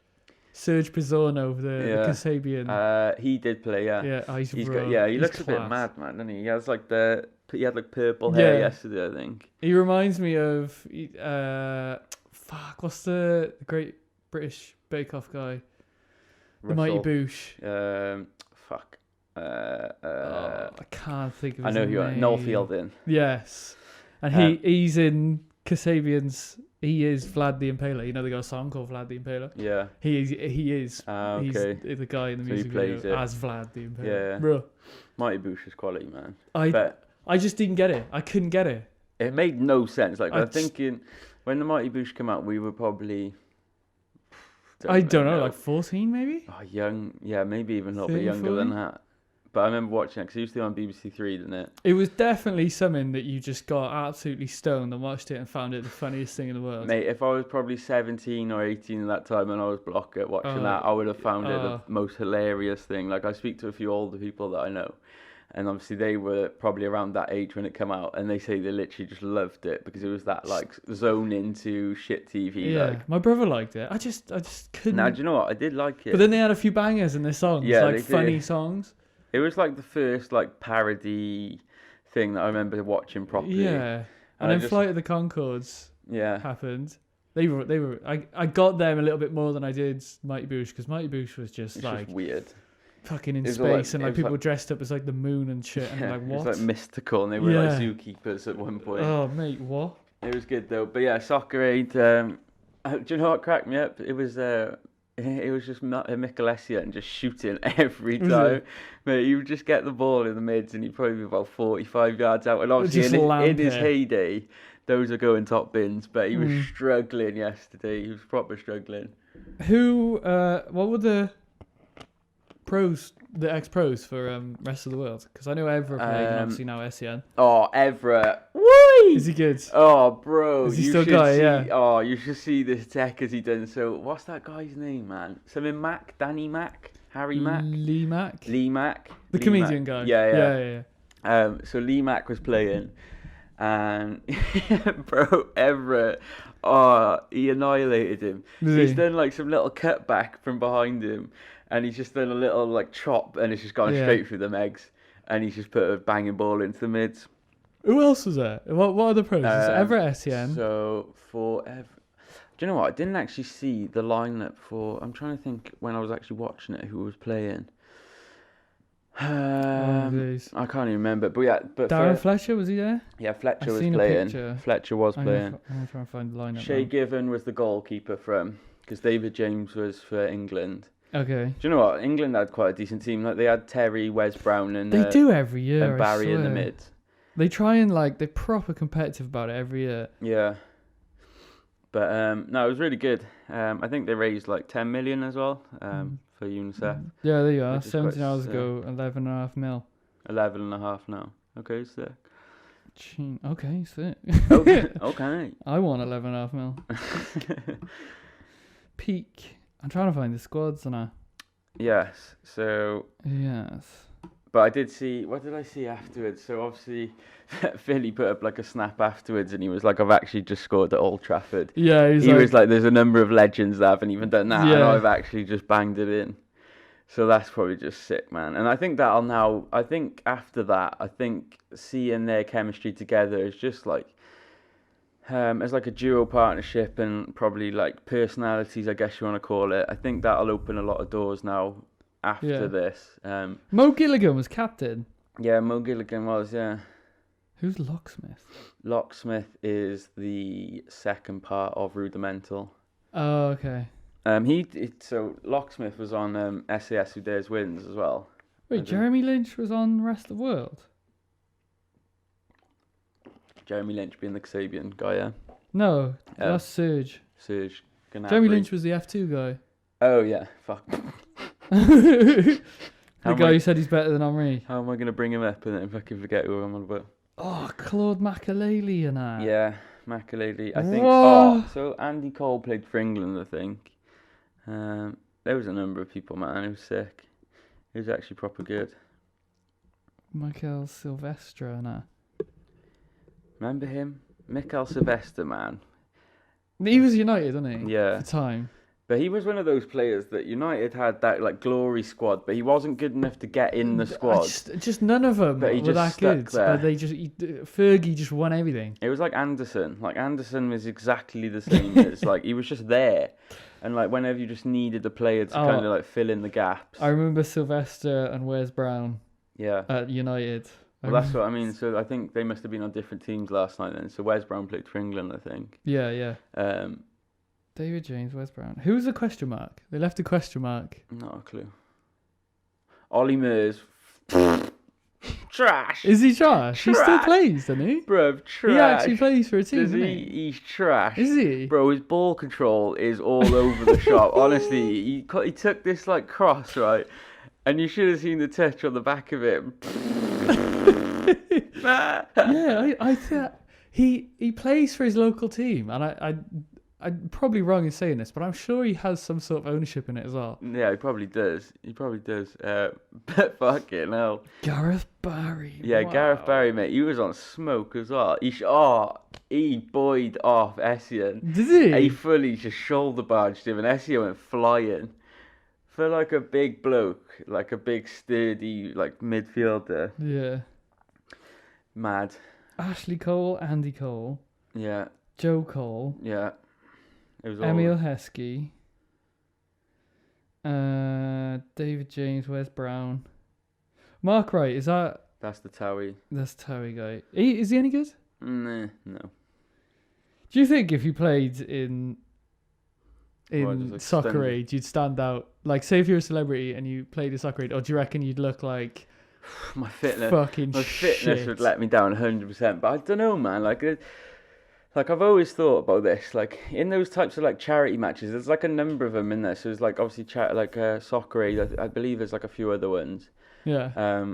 Pizzorno, the Kasabian. He did play, yeah. Yeah, He he's looks a bit class. mad, man, doesn't he? He has he had like purple hair yesterday, I think. He reminds me of what's the great British Bake Off guy? The Mighty Boosh. I can't think of his name. I know who you are. Noel Fielding. Yes. And he's in Kasabian's. He is Vlad the Impaler. You know they got a song called Vlad the Impaler? Yeah. He is. Okay. He's the guy in the So he music plays video it. as Vlad the Impaler. Yeah. Bro. Mighty Boosh is quality, man. I just didn't get it. I couldn't get it. It made no sense. Like, I'm thinking, when the Mighty Boosh came out, we were probably... I don't know, like 14 maybe? Oh, young. Yeah, maybe even a little bit younger than that. But I remember watching it because it used to be on BBC Three, didn't it? It was definitely something that you just got absolutely stoned and watched it and found it the funniest thing in the world. Mate, if I was probably 17 or 18 at that time and I was blocker watching that, I would have found it the most hilarious thing. Like, I speak to a few older people that I know, and obviously they were probably around that age when it came out, and they say they literally just loved it because it was that, like, zone into shit TV. Yeah, like. My brother liked it. I just couldn't. Now, do you know what? I did like it. But then they had a few bangers in their songs, like funny songs. It was like the first like parody thing that I remember watching properly. Yeah, and then Flight of the Conchords happened. They were. I got them a little bit more than I did Mighty Boosh because Mighty Boosh was just weird, fucking in space, and like people dressed up as like the moon and shit, and like what? It was like mystical, and they were like zookeepers at one point. Oh mate, what? It was good though, but yeah, Soccer Aid. Do you know what cracked me up? It was just Michelessia and just shooting every time. Mate, you would just get the ball in the mids and he'd probably be about 45 yards out. And obviously in his heyday, those are going top bins. But he was struggling yesterday. He was proper struggling. What were the ex-pros for rest of the world? Because I know Evra played and obviously now SEN. Oh, Evra. Whee! Is he good? Oh, bro. Is he still guy? Yeah. Oh, you should see this tech as he done. So, what's that guy's name, man? Something Mack? Danny Mack? Harry Mack? Lee Mack? The comedian guy. Yeah. So Lee Mack was playing, and bro, Evra, he annihilated him. He's done like some little cutback from behind him, and he's just done a little like chop, and it's just gone straight through the megs, and he's just put a banging ball into the mids. Who else was there? What are the pros? Evra SEN. So for do you know what? I didn't actually see the lineup for. I'm trying to think when I was actually watching it who was playing. I can't even remember, but yeah. But Darren Fletcher, was he there? Yeah, Fletcher was playing. Fletcher was playing. I'm gonna try and find the lineup. Shay Given was the goalkeeper because David James was for England. Okay. Do you know what? England had quite a decent team. Like they had Terry, Wes Brown, and they do every year. And Barry in the mid. They try and they're proper competitive about it every year. Yeah. But no, it was really good. I think they raised like 10 million as well for UNICEF. Yeah, there you are. 17 hours ago, 11.5 mil. 11.5 now. Okay, sick. Okay, sick. Okay. I want 11.5 mil. Peak. I'm trying to find the squads now. Yes. So. Yes. But I did see. What did I see afterwards? So obviously, Philly put up like a snap afterwards, and he was like, "I've actually just scored at Old Trafford." Yeah, he was like, "There's a number of legends that haven't even done that, and I've actually just banged it in." So that's probably just sick, man. And I think I think after that, I think seeing their chemistry together is just like, as like a duo partnership and probably like personalities, I guess you want to call it. I think that'll open a lot of doors now. After this, Mo Gilligan was captain. Yeah, Mo Gilligan was. Yeah. Who's Locksmith? Locksmith is the second part of Rudimental. Oh, okay. So Locksmith was on SAS Who Dares Wins as well. Wait, Jeremy Lynch was on Rest of the World? Jeremy Lynch being the Kasabian guy, yeah. No, that's Serge. Serge Gnabry. Jeremy Lynch was the F2 guy. Oh yeah, fuck. The guy who said he's better than Henri. How am I gonna bring him up and then fucking forget who I'm on about? Oh, Claude Makelele and that. Yeah, Makelele. I think. Whoa. So Andy Cole played for England, I think. There was a number of people, man. It was sick. It was actually proper good. Michael Silvestre and that. Remember him? Mikel Sylvester, man. He was United, wasn't he? Yeah. At the time. But he was one of those players that United had that like glory squad, but he wasn't good enough to get in the squad. Just none of them But he were just that good. stuck there. But Fergie just won everything. It was like Anderson. Like Anderson was exactly the same as like he was just there, and like whenever you just needed a player to kind of like fill in the gaps. I remember Sylvester and Wes Brown. Yeah. At United. Well, that's what I mean. So I think they must have been on different teams last night then. So Wes Brown played for England, I think. Yeah. David James, Wes Brown. Who was the question mark? They left a question mark. Not a clue. Ollie Murs. Trash. Is he trash? He still plays, doesn't he? Bruv, trash. He actually plays for a team, Does doesn't he? he? He's trash. Is he? Bro, his ball control is all over the shop. Honestly, he took this like cross, right? And you should have seen the touch on the back of it. Yeah, I think he plays for his local team, and I'm probably wrong in saying this, but I'm sure he has some sort of ownership in it as well. Yeah, he probably does. But fucking hell. Gareth Barry. Yeah, wow. Gareth Barry, mate. He was on smoke as well. He buoyed off Essien. Did he? He fully just shoulder barged him, and Essien went flying. For like a big bloke, like a big sturdy like midfielder. Yeah. Mad. Ashley Cole, Andy Cole, Yeah. Joe Cole. Yeah. It was all... Emil Heskey, David James, Wes Brown, Mark Wright. Is that? That's the Towie. That's Towie guy. Is he any good? Nah, no. Do you think if you played in like Soccer stunned? Age, you'd stand out? Like, say if you're a celebrity and you played in Soccer Age, or do you reckon you'd look like My fitness shit? would let me down 100%. But I don't know, man. Like I've always thought about this. Like in those types of like charity matches, there's like a number of them in there. So there's like obviously Soccer Aid. I believe there's like a few other ones. Yeah.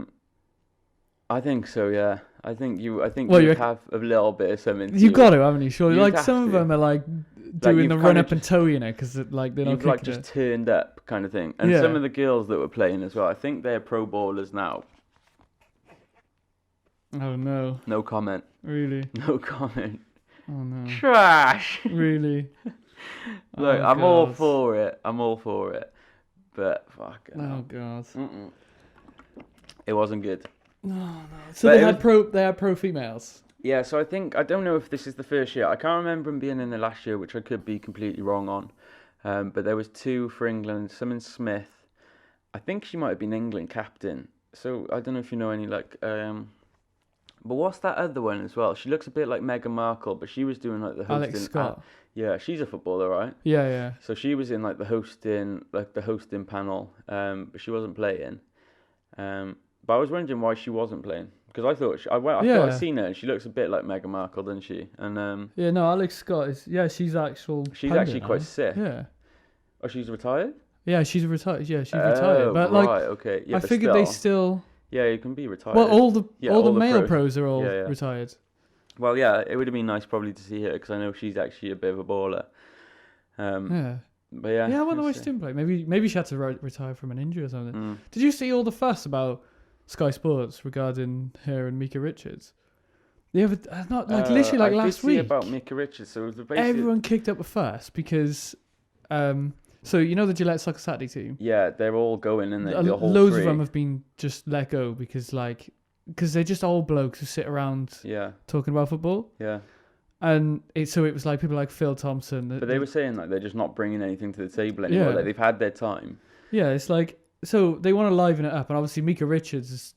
I think so. Yeah. I think you have a little bit of something. You got to, haven't you? Surely. You'd Like have some of to. them are like doing you've the kinda run up and just- toe, you know, because like they're not You've like kicking just it. turned up kind of thing. And Yeah. some of the girls that were playing as well, I think they're pro ballers now. Oh no! No comment. Really? No comment. Oh no! Trash. Really? Look, Oh, I'm all God. for it. I'm all for it. But fucking Oh hell. god! It wasn't good. No. So But they it had pro females. Yeah, so I don't know if this is the first year. I can't remember him being in the last year, which I could be completely wrong on. But there was two for England. Simon Smith, I think she might have been England captain. So I don't know if you know any like. But what's that other one as well? She looks a bit like Meghan Markle, but she was doing like the hosting. Alex Scott. Yeah, she's a footballer, right? Yeah. So she was in like the hosting panel, but she wasn't playing. But I was wondering why she wasn't playing because I thought I thought I'd seen her and she looks a bit like Meghan Markle, doesn't she? And Yeah, no, Alex Scott is. Yeah, she's actual. she's pundit actually now. quite sick. Yeah. Oh, she's retired. Yeah, she's retired. Yeah, she's retired. But right, like, okay. Yeah, I but figured they still. Yeah, you can be retired. Well, all the all the male pros. pros are all Yeah. retired. Well, yeah, it would have been nice probably to see her because I know she's actually a bit of a baller. Yeah. But yeah. Yeah, I wonder why she it's, didn't play. Maybe she had to retire from an injury or something. mm. Did you see all the fuss about Sky Sports regarding her and Mika Richards? Yeah, but not like literally like I last did see week. about Mika Richards. So it was basically Everyone kicked up a fuss because, so you know the Gillette Soccer Saturday team. Yeah, they're all going in there. The whole Loads three. of them have been just let go because they're just old blokes who sit around Yeah, talking about football. yeah. And it was like people like Phil Thompson. But they were saying like they're just not bringing anything to the table anymore. Yeah. Like they've had their time. Yeah, it's like so they want to liven it up, and obviously Mika Richards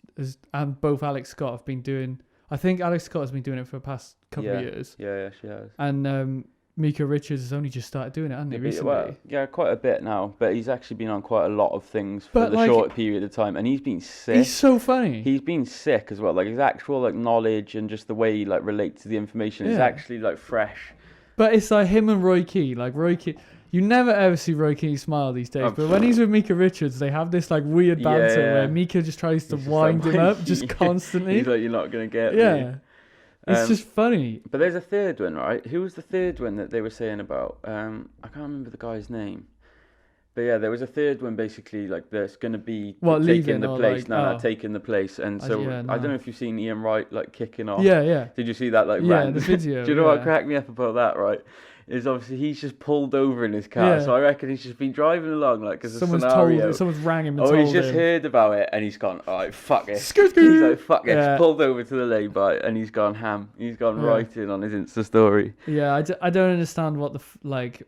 and both Alex Scott have been doing. I think Alex Scott has been doing it for the past couple of years. Yeah, she has. And Mika Richards has only just started doing it, hasn't he, recently? Well, yeah, quite a bit now, but he's actually been on quite a lot of things for But, the like, short period of time, and he's been sick. He's so funny. He's been sick as well. Like his actual like knowledge and just the way he like relates to the information is Yeah. actually like fresh. But it's like him and Roy Key. Like Roy Key, you never ever see Roy Key smile these days. Oh, But when he's with Mika Richards, they have this like weird banter Yeah. where Mika just tries to He's just wind like, him up just constantly. He's like, you're not gonna get me. Yeah, it's just funny. But there's a third one, right? Who was the third one that they were saying about? I can't remember the guy's name. But yeah, there was a third one basically like that's going to be What, taking leaving the or place. like- No, oh. taking the place. And so yeah, I don't no. know if you've seen Ian Wright like kicking off. Yeah. Did you see that like Yeah, rant? the video, Do you know what yeah. cracked me up about that? Right, is obviously he's just pulled over in his car. Yeah. So I reckon he's just been driving along like as a Someone's scenario. someone's rang him and Oh, told he's just him. heard about it and he's gone, alright, fuck it. Skirt, He's skirt. like, fuck it. Yeah. He's pulled over to the lay-by and he's gone ham. He's gone Yeah. right in on his Insta story. Yeah, I don't understand what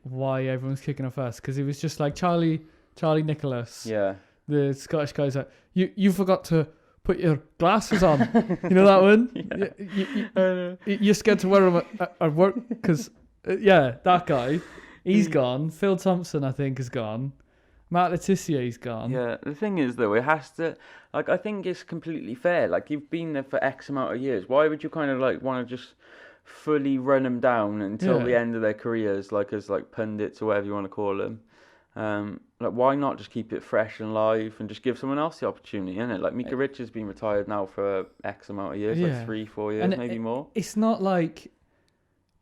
why everyone's kicking off us, because it was just like Charlie Nicholas, Yeah. the Scottish guy's like, you forgot to put your glasses on. You know that one? You're scared to wear them at work because, that guy, he's gone. Phil Thompson, I think, is gone. Matt Letizier's gone. Yeah, the thing is though, it has to, like, I think it's completely fair. Like, you've been there for X amount of years. Why would you kind of like want to just fully run them down until Yeah. the end of their careers, like as like pundits or whatever you want to call them? Like, why not just keep it fresh and live and just give someone else the opportunity, innit? Like, Mika Richards been retired now for X amount of years, Yeah. like 3-4 years, And maybe more. It's not like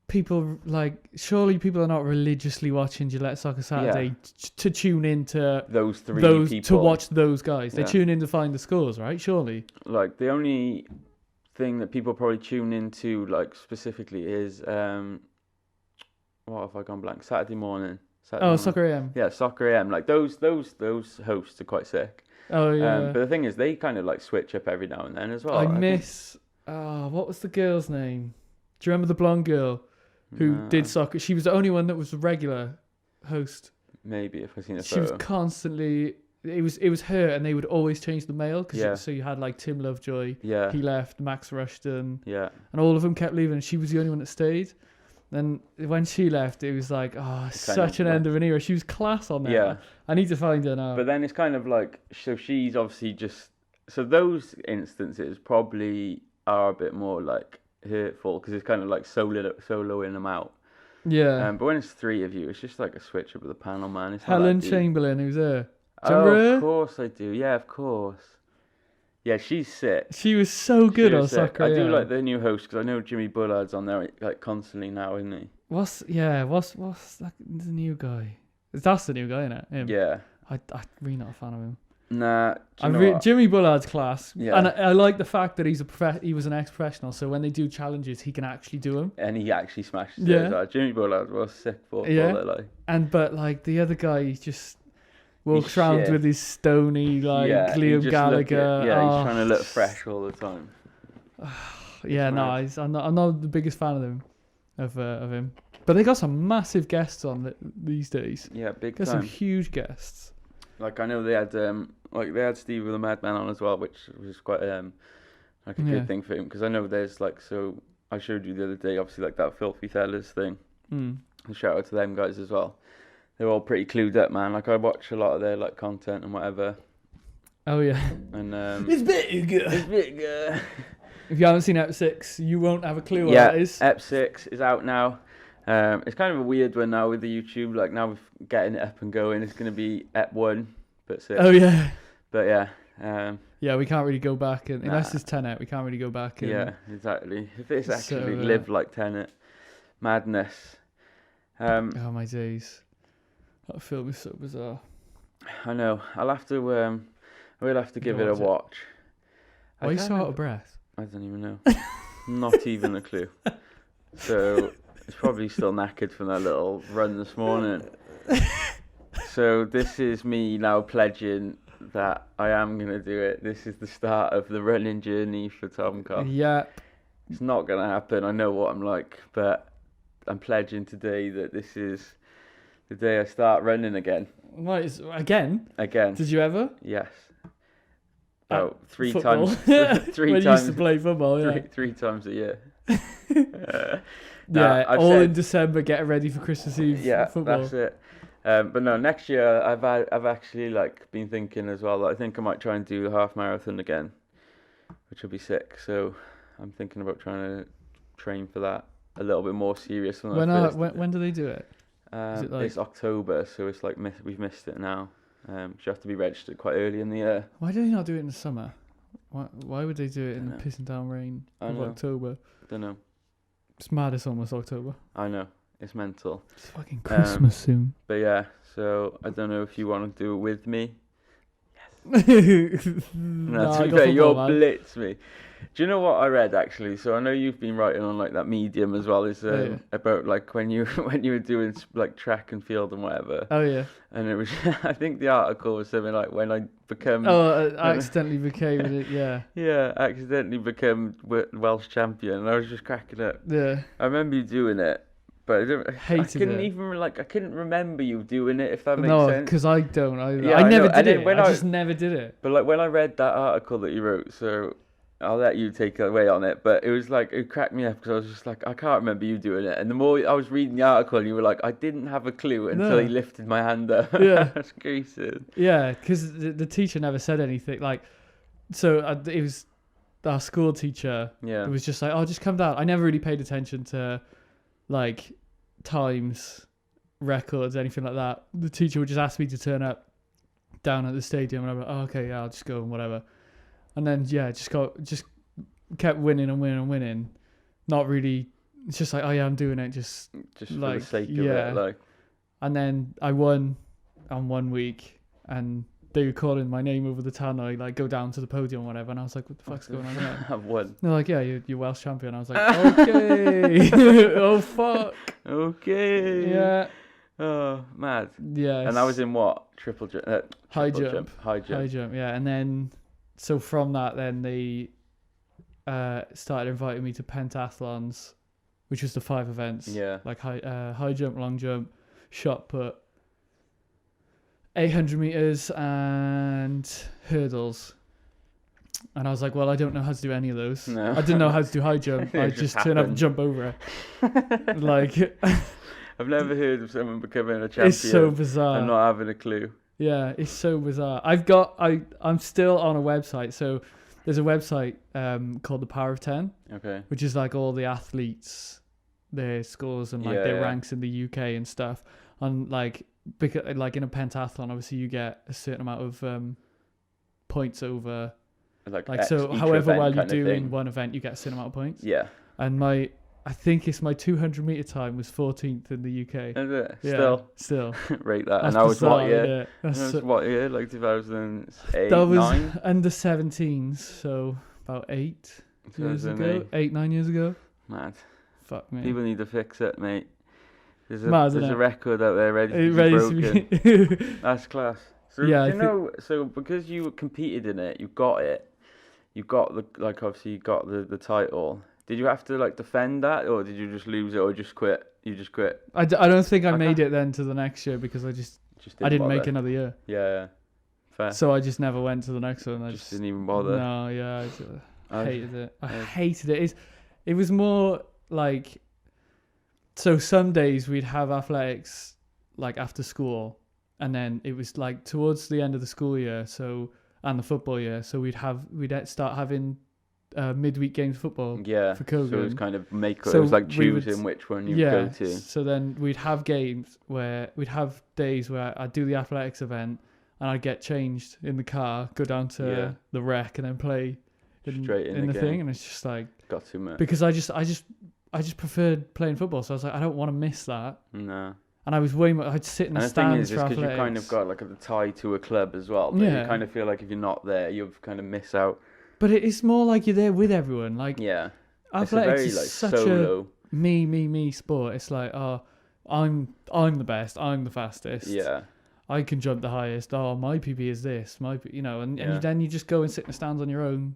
people, like, surely people are not religiously watching Gillette Soccer Saturday to tune into Those three those people. to watch those guys. They Yeah. tune in to find the scores, right? Surely. Like, the only thing that people probably tune into, like, specifically is, what have I gone blank? Saturday morning. Soccer AM. Yeah, Soccer AM. Like, those hosts are quite sick. Oh yeah. But the thing is, they kind of, like, switch up every now and then as well. I think. miss. What was the girl's name? Do you remember the blonde girl who No, did soccer? She was the only one that was a regular host. Maybe, if I've seen a She was photo. constantly. It was her, and they would always change the male. Yeah. So you had like Tim Lovejoy. Yeah, He left. Max Rushton. yeah. And all of them kept leaving. And she was the only one that stayed. Then when she left, it was like, such an end of an era. She was class on there. Yeah. I need to find her now. But then it's kind of like, so she's obviously just, so those instances probably are a bit more like hurtful because it's kind of like soloing them out. yeah. But when it's three of you, it's just like a switch up of the panel, man. It's not Helen that deep. Chamberlain, who's there. Do you remember her? Of course I do. Yeah, of course. Yeah, she's sick. She was so good She on was sick. Soccer I do AM. like the new host because I know Jimmy Bullard's on there like constantly now, isn't he? What's that, the new guy? That's the new guy, isn't it? Him. Yeah. I'm really not a fan of him. Nah. do you know what? Jimmy Bullard's class. Yeah. And I like the fact that he was an ex-professional, so when they do challenges, he can actually do them. And he actually smashed it. Yeah. as well. Jimmy Bullard was sick footballer. Yeah. Like. But like the other guy, he just walks He's around shit. with his stony like Yeah, he Liam just Gallagher. he's trying to look fresh all the time. Yeah, no, mad. I'm not the biggest fan of him. But they got some massive guests on these days. Yeah, big Got some time. huge guests. Like I know they had Steve with the Madman on as well, which was quite like a Yeah. good thing for him because I know there's like, so I showed you the other day, obviously like that Filthy Fellas thing. Mm. And shout out to them guys as well. They're all pretty clued up, man. Like I watch a lot of their like content and whatever. Oh yeah. And It's big. it's big. If you haven't seen Ep 6, you won't have a clue what Yeah, that is. Ep 6 is out now. It's kind of a weird one now with the YouTube. Like now we're getting it up and going. It's going to be Ep 1, but 6. Oh yeah. But yeah. Yeah, we can't really go back and unless Nah. it's Tenet, we can't really go back and Yeah, exactly. If it's So, actually lived like Tenet, madness. oh my days. That film is so bizarre. I know. I'll have to. I will have to give it a Watch it. watch. Why are you so out of breath? I don't even know. Not even a clue. So it's probably still knackered from that little run this morning. So this is me now pledging that I am going to do it. This is the start of the running journey for Tomcom. Yeah. It's not going to happen. I know what I'm like, but I'm pledging today that this is the day I start running again. What, again? Again. Did you ever? Yes. Oh, three Football. times. Three When you times. used to play football, yeah. Three times a year. Yeah, I've all said, in December, getting ready for Christmas Eve yeah, football. that's it. But no, next year I've actually like been thinking as well. I think I might try and do the half marathon again, which will be sick. So I'm thinking about trying to train for that a little bit more serious than When do they do it? Is it like... It's October, so it's like we've missed it now. You have to be registered quite early in the year. Why do they not do it in the summer? Why would they do it in the pissing down rain of October? Don't know. It's mad. It's almost October. I know. It's mental. It's fucking Christmas soon. But yeah, so I don't know if you want to do it with me. No, To be fair, you'll blitz me. Do you know what I read actually? So I know you've been writing on like that Medium as well as about like when you were doing like track and field and whatever. Oh yeah. And it was I think the article was something like when I become. Oh, I accidentally became it. Yeah. Yeah, accidentally become Welsh champion, and I was just cracking up. Yeah. I remember you doing it. But I couldn't it. even I couldn't remember you doing it, if that makes sense. sense. No, because I don't. I I never know. did it. I just never did it. But like when I read that article that you wrote, so I'll let you take it away on it. But it was like it cracked me up because I was just like I can't remember you doing it. And the more I was reading the article, you were like I didn't have a clue until he lifted my hand up. Yeah, that's crazy. Yeah, because the teacher never said anything. Like, so it was our school teacher. Yeah, it was just like, oh, just come down. I never really paid attention to like times, records, anything like that. The teacher would just ask me to turn up down at the stadium, and I'm like, oh, okay, yeah, I'll just go and whatever. And then just kept winning and winning and winning. Not really. It's just like, oh yeah, I'm doing it just like, for the sake of it, like. And then I won on 1 week, and they were calling my name over the tannoy, like go down to the podium or whatever, and I was like, what the fuck's going on there? I've won. They're like, yeah, you're Welsh champion. I was like, okay. Oh fuck. Okay. Yeah. Oh, mad. Yeah. And I was in what? High jump. High jump, yeah. And then, so from that, then they started inviting me to pentathlons, which was the 5 events. Yeah. Like high jump, long jump, shot put, 800 meters, and hurdles. And I was like, well, I don't know how to do any of those. No. I didn't know how to do high jump. I just turn up and jump over it. Like, I've never heard of someone becoming a champion. It's so bizarre. And not having a clue. Yeah, it's so bizarre. I'm still on a website. So there's a website called The Power of 10. Okay. Which is like all the athletes, their scores and like their ranks in the UK and stuff. And like, because like in a pentathlon, obviously you get a certain amount of points over. Like so, however well you do in one event, you get a certain amount of points. Yeah. And I think it's my 200 meter time was 14th in the UK. Is it? Yeah, still. Rate that. That's and that was bizarre, what year? Yeah. That was what year? Like 2008, That was 9? under 17s, so about 8 years ago. 8-9 years ago. Mad. Fuck me. People need to fix it, mate. There's a record out there ready to be broken. That's class. So yeah, so because you competed in it, you got it. You got obviously you got the title. Did you have to like defend that, or did you just lose it, or just quit? You just quit. I don't think I made it then to the next year because I didn't make another year. Yeah, fair. So I just never went to the next one. I just didn't even bother. No, yeah, I hated it. I hated it. It was more like, so some days we'd have athletics like after school, and then it was like towards the end of the school year, and the football year, so we'd start having midweek games of football for Kogan. So it was kind of it was like choosing which one you go to. So then we'd have games where we'd have days where I'd do the athletics event and I'd get changed in the car, go down to the rec and then play in the thing, and it's just like got too much. Because I just preferred playing football, so I was like, I don't want to miss that. No. And I was way more. I'd sit in the stands for athletics. Because you kind of got like a tie to a club as well. But you kind of feel like if you're not there, you've kind of miss out. But it's more like you're there with everyone. Like athletics is such a me sport. It's like, oh, I'm the best. I'm the fastest. Yeah. I can jump the highest. Oh, my PB is this. And then you just go and sit in the stands on your own.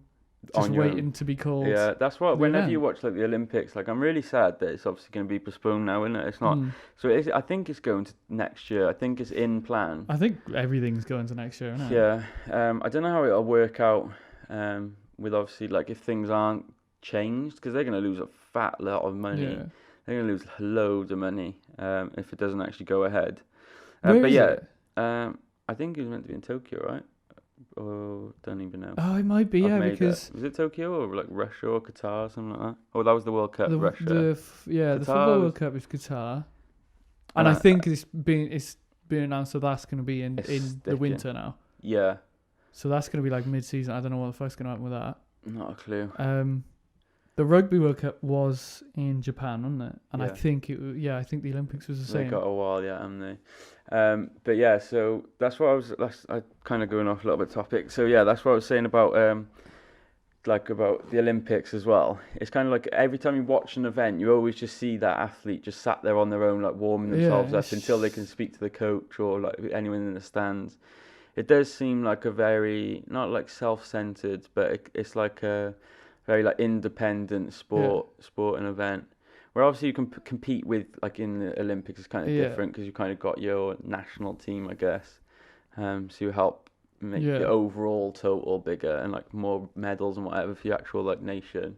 Just waiting to be called. Yeah, that's what. Whenever you watch like the Olympics, like I'm really sad that it's obviously going to be postponed now, isn't it? It's not. So I think it's going to next year. I think it's in plan. I think everything's going to next year, isn't it? Yeah. I don't know how it'll work out. With obviously like if things aren't changed, because they're going to lose a fat lot of money. Yeah. they're going to lose loads of money if it doesn't actually go ahead. Where But is yeah, it? I think it was meant to be in Tokyo, right? Oh, don't even know. Oh, it might be, I've yeah, made because was it Tokyo or like Russia or Qatar, something like that? Oh, that was the World Cup, Russia. the Qatar Football was- World Cup is Qatar, and And I think it's been announced that that's going to be in It's the sticking. winter now. Yeah, So that's going to be like mid-season. I don't know what the fuck's going to happen with that. not a clue. The Rugby World Cup was in Japan, wasn't it? And I Yeah. think I think the Olympics was the They same. got a while, yeah, haven't they? But yeah, so that's what I kind of going off a little bit topic. So yeah, that's what I was saying about about the Olympics as well. It's kind of like every time you watch an event, you always just see that athlete just sat there on their own, like warming themselves up it's- until they can speak to the coach or like anyone in the stands. It does seem like a very, not like self-centered, but it's like a very like independent sport and event. Where obviously you can compete with, like in the Olympics, it's kind of Yeah. different because you kind of got your national team, I guess. So you help make Yeah. the overall total bigger and like more medals and whatever for your actual like nation.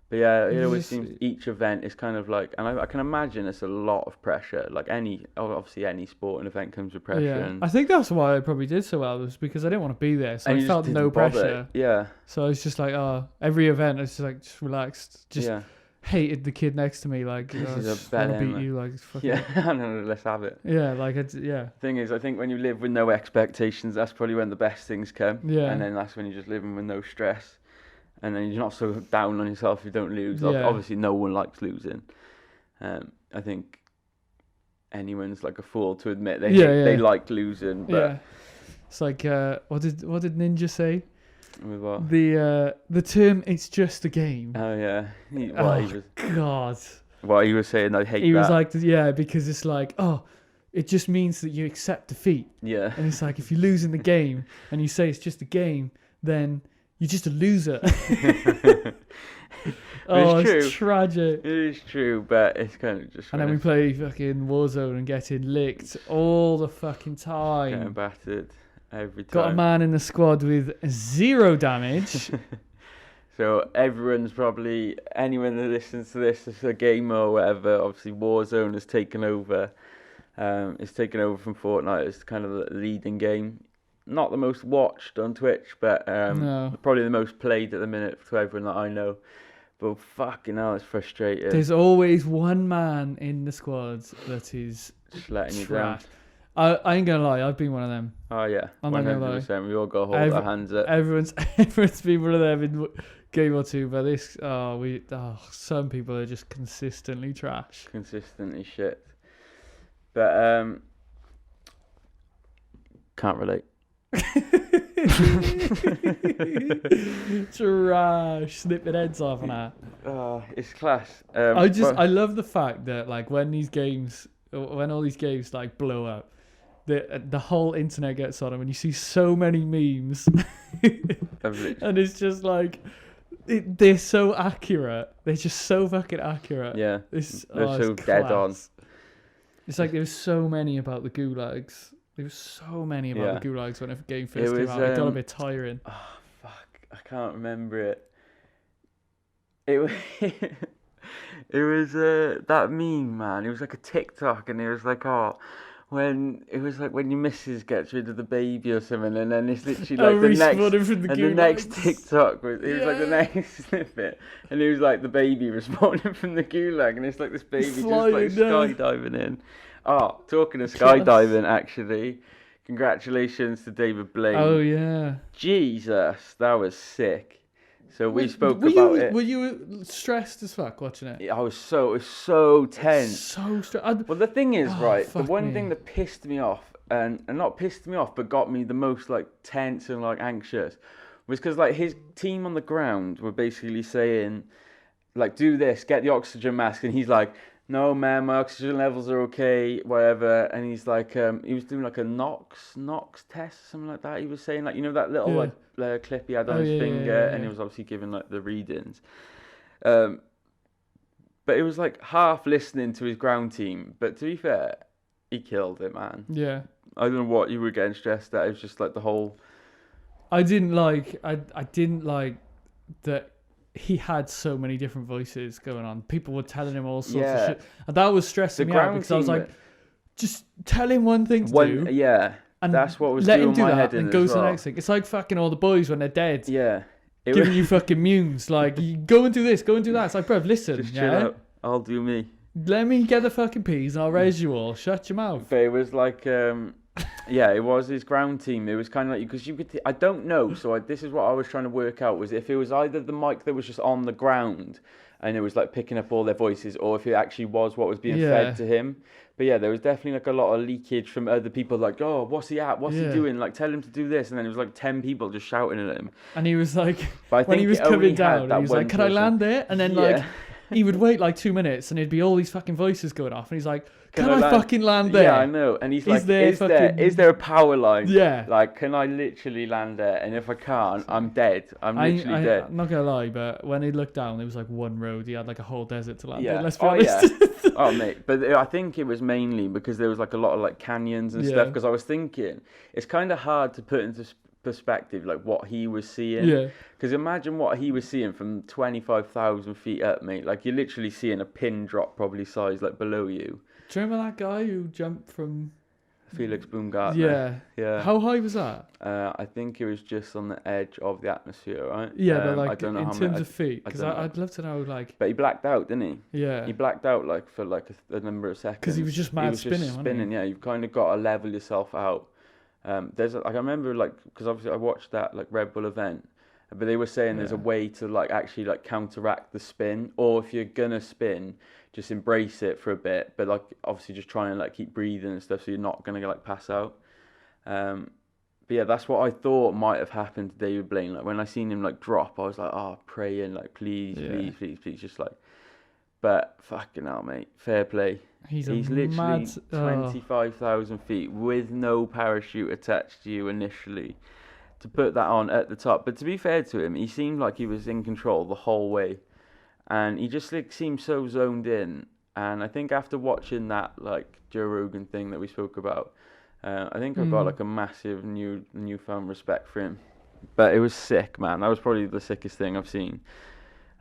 But yeah, it You always just- seems each event is kind of like, and I can imagine it's a lot of pressure. Like obviously any sport and event comes with pressure. Yeah, And, I think that's why I probably did so well, was because I didn't want to be there, so and I you just felt no didn't bother. pressure. Yeah, So I was just like, every event, I was just like, just relaxed, just yeah, hated the kid next to me, like, This I is a just want to bellend, beat you, like, fuck yeah. it. I know, let's have it. Yeah, like, yeah, Thing is, I think when you live with no expectations, that's probably when the best things come. Yeah. And then that's when you're just living with no stress. And then you're not so down on yourself if you don't lose. Yeah. Obviously, no one likes losing. I think anyone's like a fool to admit they like losing. But yeah. It's like, what did Ninja say? with what? The term "it's just a game." Oh yeah. God. What he was saying, I hate He that. was like, yeah, because it's like, it just means that you accept defeat. Yeah. And it's like, if you lose in the game and you say it's just a game, then you're just a loser. It's true. It's tragic. It is true, but it's kind of just And then we play fucking Warzone and getting licked all the fucking getting time. battered every time. Got a man in the squad with 0 damage. So everyone's probably, anyone that listens to this is a gamer or whatever, obviously Warzone has taken over. It's taken over from Fortnite as kind of the leading game. Not the most watched on Twitch, but No. probably the most played at the minute to everyone that I know. But fucking hell, it's frustrating. There's always one man in the squad that is Just letting you down. trash. I ain't gonna lie, I've been one of them. Oh yeah, I'm not gonna lie. 100%. We all got to hold our hands up. Everyone's been one of them in game or two, but some people are just consistently trash. Consistently shit. But can't relate. Trash, snipping heads off and that. It's class. I love the fact that like when all these games like blow up, the whole internet gets on them, and you see so many memes, and it's just like they're so accurate. They're just so fucking accurate. Yeah, they're so it's dead on. class. It's like there was so many about the gulags. There was so many about the gulags when a game first came out. It got a bit tiring. Oh fuck, I can't remember it. It was it was that meme, man. It was like a TikTok, and it was like, when your missus gets rid of the baby or something, and then it's literally like the next TikTok was like the next snippet, and it was like the baby responding from the gulag, and it's like this baby Flying just like down. skydiving in. Oh, talking of skydiving, actually, congratulations to David Blaine. Oh yeah. Jesus, that was sick. So we spoke were about you, it. Were you stressed as fuck watching it? It was so tense. So stressed. Well, the thing is, right, the fuck one me. thing that pissed me off, and not pissed me off, but got me the most like tense and like anxious, was because like his team on the ground were basically saying, like, do this, get the oxygen mask, and he's like, no man, my oxygen levels are okay, whatever, and he's like, he was doing like a Nox test, or something like that. He was saying like, that little clip he had on his finger, and he was obviously giving like the readings. But it was like half listening to his ground team. But to be fair, he killed it, man. Yeah. I don't know what you were getting stressed at. It was just like the whole. I didn't like that he had so many different voices going on. People were telling him all sorts Yeah. of shit. And that was stressing me out because I was like, just tell him one thing to do. Yeah. And that's what was let doing him do my that head in and as go to the well. next thing. It's like fucking all the boys when they're dead. Yeah. Giving you fucking munes. Like, you go and do this, go and do that. It's like, bruv, listen. Just chill out. I'll do me. Let me get the fucking peas and I'll raise you all. Shut your mouth. But it was like, yeah, it was his ground team. It was kind of like, because you could, I don't know. So this is what I was trying to work out, was if it was either the mic that was just on the ground and it was like picking up all their voices, or if it actually was what was being fed to him. But yeah, there was definitely like a lot of leakage from other people, like, oh, what's he at? What's he doing? Like, tell him to do this. And then it was like 10 people just shouting at him. And he was like, but when he was coming down, he was like, can I land there? And then like, he would wait like 2 minutes and it'd be all these fucking voices going off. And he's like, can I fucking land there? Yeah, I know. And he's like, is there a power line? Yeah. Like, can I literally land there? And if I can't, I'm dead. I'm literally dead. I'm not going to lie, but when he looked down, there was like one road. He had like a whole desert to land in, let's be oh, honest. Yeah. Oh, mate. But I think it was mainly because there was like a lot of like canyons and stuff. Because I was thinking, it's kind of hard to put into perspective like what he was seeing. Yeah. Because imagine what he was seeing from 25,000 feet up, mate. Like, you're literally seeing a pin drop probably size like below you. Do you remember that guy who jumped from Felix Baumgartner? Yeah. Yeah. How high was that? I think it was just on the edge of the atmosphere, right? Yeah, but like I don't know in how terms many, of feet, because I'd love to know like. But he blacked out, didn't he? Yeah. He blacked out like for like a number of seconds. Because he was just mad spinning. Just spinning, yeah. You've kind of got to level yourself out. There's like I remember like because obviously I watched that like Red Bull event, but they were saying there's a way to like actually like counteract the spin, or if you're gonna spin, just embrace it for a bit, but like obviously just try and like keep breathing and stuff so you're not gonna like pass out. But yeah, that's what I thought might have happened to David Blaine. Like when I seen him like drop, I was like, oh, praying like please, just like. But fucking hell, mate, fair play. He's literally mad, 25,000 feet with no parachute attached to you initially to put that on at the top. But to be fair to him, he seemed like he was in control the whole way. And he just like seemed so zoned in. And I think after watching that like Joe Rogan thing that we spoke about, I think I've got like a massive newfound respect for him. But it was sick, man. That was probably the sickest thing I've seen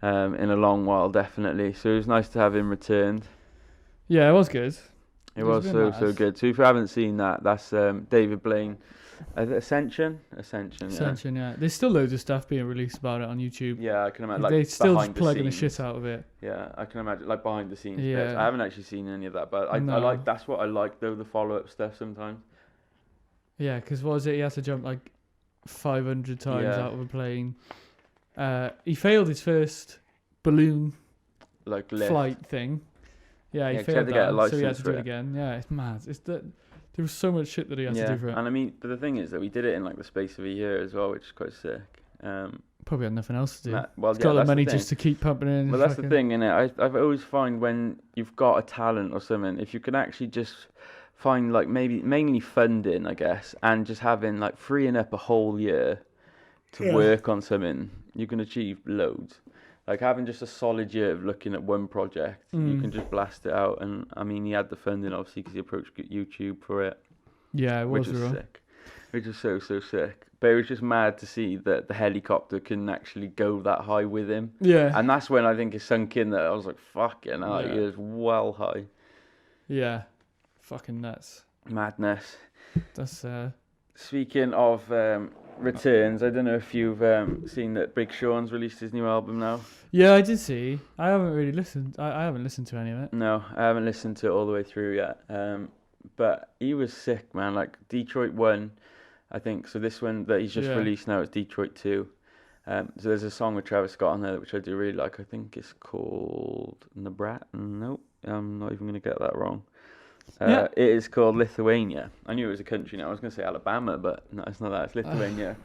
in a long while, definitely. So it was nice to have him returned. Yeah, it was good. It was so good. So if you haven't seen that, that's David Blaine. Ascension, yeah. There's still loads of stuff being released about it on YouTube. Yeah, I can imagine. Like, they're still just plugging the shit out of it. Yeah, I can imagine, like behind the scenes. Yeah. Bits. I haven't actually seen any of that, but I like. That's what I like though, the follow up stuff sometimes. Yeah, because what was it? He had to jump like 500 times out of a plane. He failed his first balloon like flight thing. Yeah, he failed that, so he had to do it again. Yeah, it's mad. It's that there was so much shit that he had to do for it. And I mean, but the thing is that we did it in like the space of a year as well, which is quite sick. Probably had nothing else to do. Well, got the money just to keep pumping in. Well, that's the thing, innit? I've always find when you've got a talent or something, if you can actually just find like mainly funding, I guess, and just having like freeing up a whole year to work on something, you can achieve loads. Like having just a solid year of looking at one project, you can just blast it out. And I mean, he had the funding obviously because he approached YouTube for it. Yeah, it was which is sick. Which is so sick. But it was just mad to see that the helicopter can actually go that high with him. Yeah. And that's when I think it sunk in that I was like, fucking hell, he is well high. Yeah. Fucking nuts. Madness. That's Speaking of returns, I don't know if you've seen that Big Sean's released his new album now. Yeah, I did see. I haven't really listened. I haven't listened to any of it. No, I haven't listened to it all the way through yet. But he was sick, man. Like Detroit 1, I think. So this one that he's just released now is Detroit 2. So there's a song with Travis Scott on there which I do really like. I think it's called Nebraska. Nope, I'm not even going to get that wrong. It is called Lithuania. I knew it was a country now. I was going to say Alabama, but no, it's not that. It's Lithuania.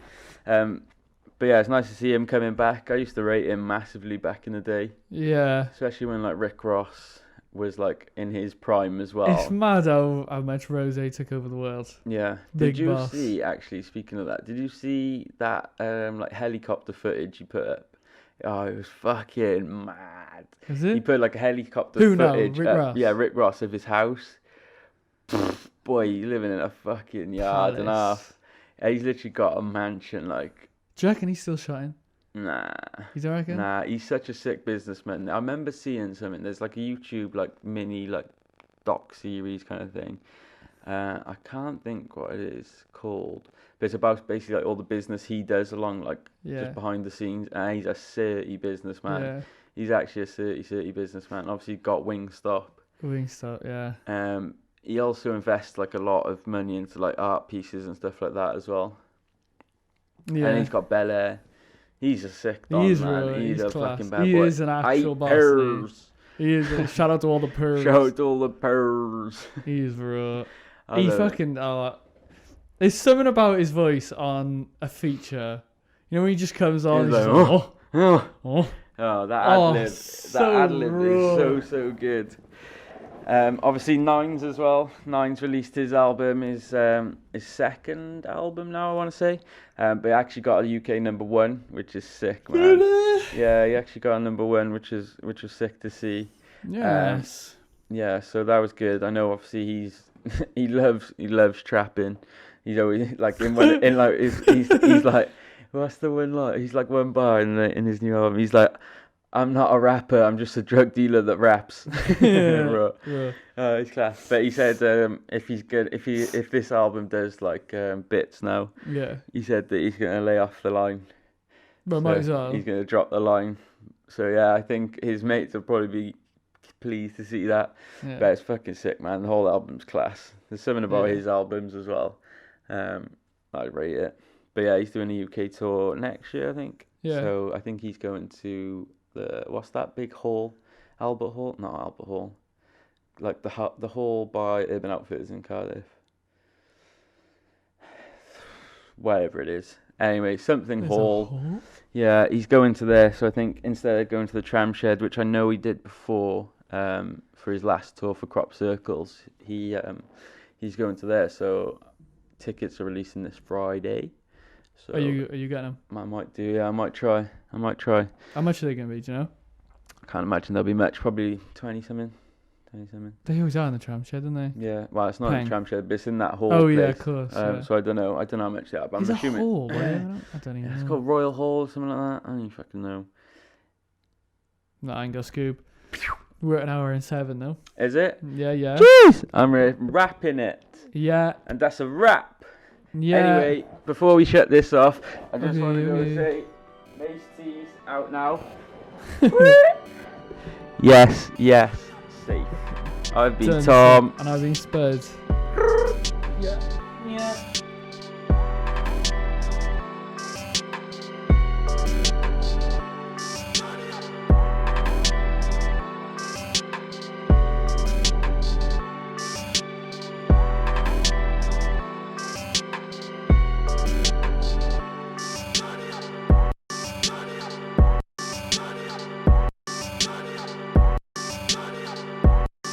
But yeah, it's nice to see him coming back. I used to rate him massively back in the day. Yeah. Especially when like Rick Ross was like in his prime as well. It's mad how much Rose took over the world. Yeah. Did you see, actually, speaking of that, did you see that like helicopter footage he put up? Oh, it was fucking mad. Is it? He put like a helicopter footage. Rick Ross? Yeah, Rick Ross of his house. Boy, he's living in a fucking yard and a half. He's literally got a mansion, like. Do you reckon he's still shouting? Nah. You don't reckon? Nah, he's such a sick businessman. I remember seeing something. There's like a YouTube like mini like doc series kind of thing. I can't think what it is called, but it's about basically like all the business he does along like just behind the scenes. And he's a certy businessman. Yeah. He's actually a certy businessman. Obviously, got Wingstop. Wingstop, yeah. He also invests like a lot of money into like art pieces and stuff like that as well. Yeah. And he's got Bel Air. He's a sick dog, He's man. real, He's a class. fucking bad He boy. is an actual boss. Purrs. He is. Shout out to all the purrs. Shout out to all the purrs. He's real. I He love fucking. There's something about his voice on a feature. You know when he just comes on. He's He's like, like, oh, oh, oh. Oh, that Oh, ad-lib. so That ad-lib raw. is so good. Obviously, Nines as well. Nines released his album, his second album now, I want to say. But he actually got a UK #1, which is sick, man. Yeah, he actually got a #1, which was sick to see. yes. Yeah, so that was good. I know, obviously, he loves trapping. He's always like he's like, what's the one like? He's like one bar in his new album. He's like, I'm not a rapper. I'm just a drug dealer that raps. Yeah. It's class. But he said if this album does like bits now, Yeah. he said that he's gonna lay off the line. But might as well. He's gonna drop the line. So yeah, I think his mates will probably be pleased to see that. Yeah. But it's fucking sick, man. The whole album's class. There's something about Yeah. his albums as well. I rate it. But yeah, he's doing a UK tour next year, I think. Yeah. So I think he's going to what's that big hall? Albert Hall? Not Albert Hall. Like the hall by Urban Outfitters in Cardiff. Whatever it is. Anyway, something There's a hall. Yeah, he's going to there. So I think instead of going to the Tram Shed, which I know he did before, for his last tour for Crop Circles, he's going to there. So tickets are releasing this Friday. So Are you getting them? I might do. Yeah, I might try. How much are they gonna be? Do you know? I can't imagine there'll be much. Probably 20 something. They always are in the tram shed, don't they? Yeah. Well, it's not in Peng. the Tram Shed, but it's in that hall. Oh place. yeah, of course. Yeah. So I don't know. I don't know how much they are, but Is I'm it assuming. hall? I don't even It's know. called Royal Hall or something like that. I don't even fucking know. No, I ain't got scoop. We're at an hour and 7 though. Is it? Yeah. Jeez! I'm rapping it. Yeah. And that's a wrap. Yeah. Anyway, before we shut this off, I just Okay, want to go and okay. say, Mace T's out now. Yes, safe. I've been Done, Tom. and I've been Spud. Yeah.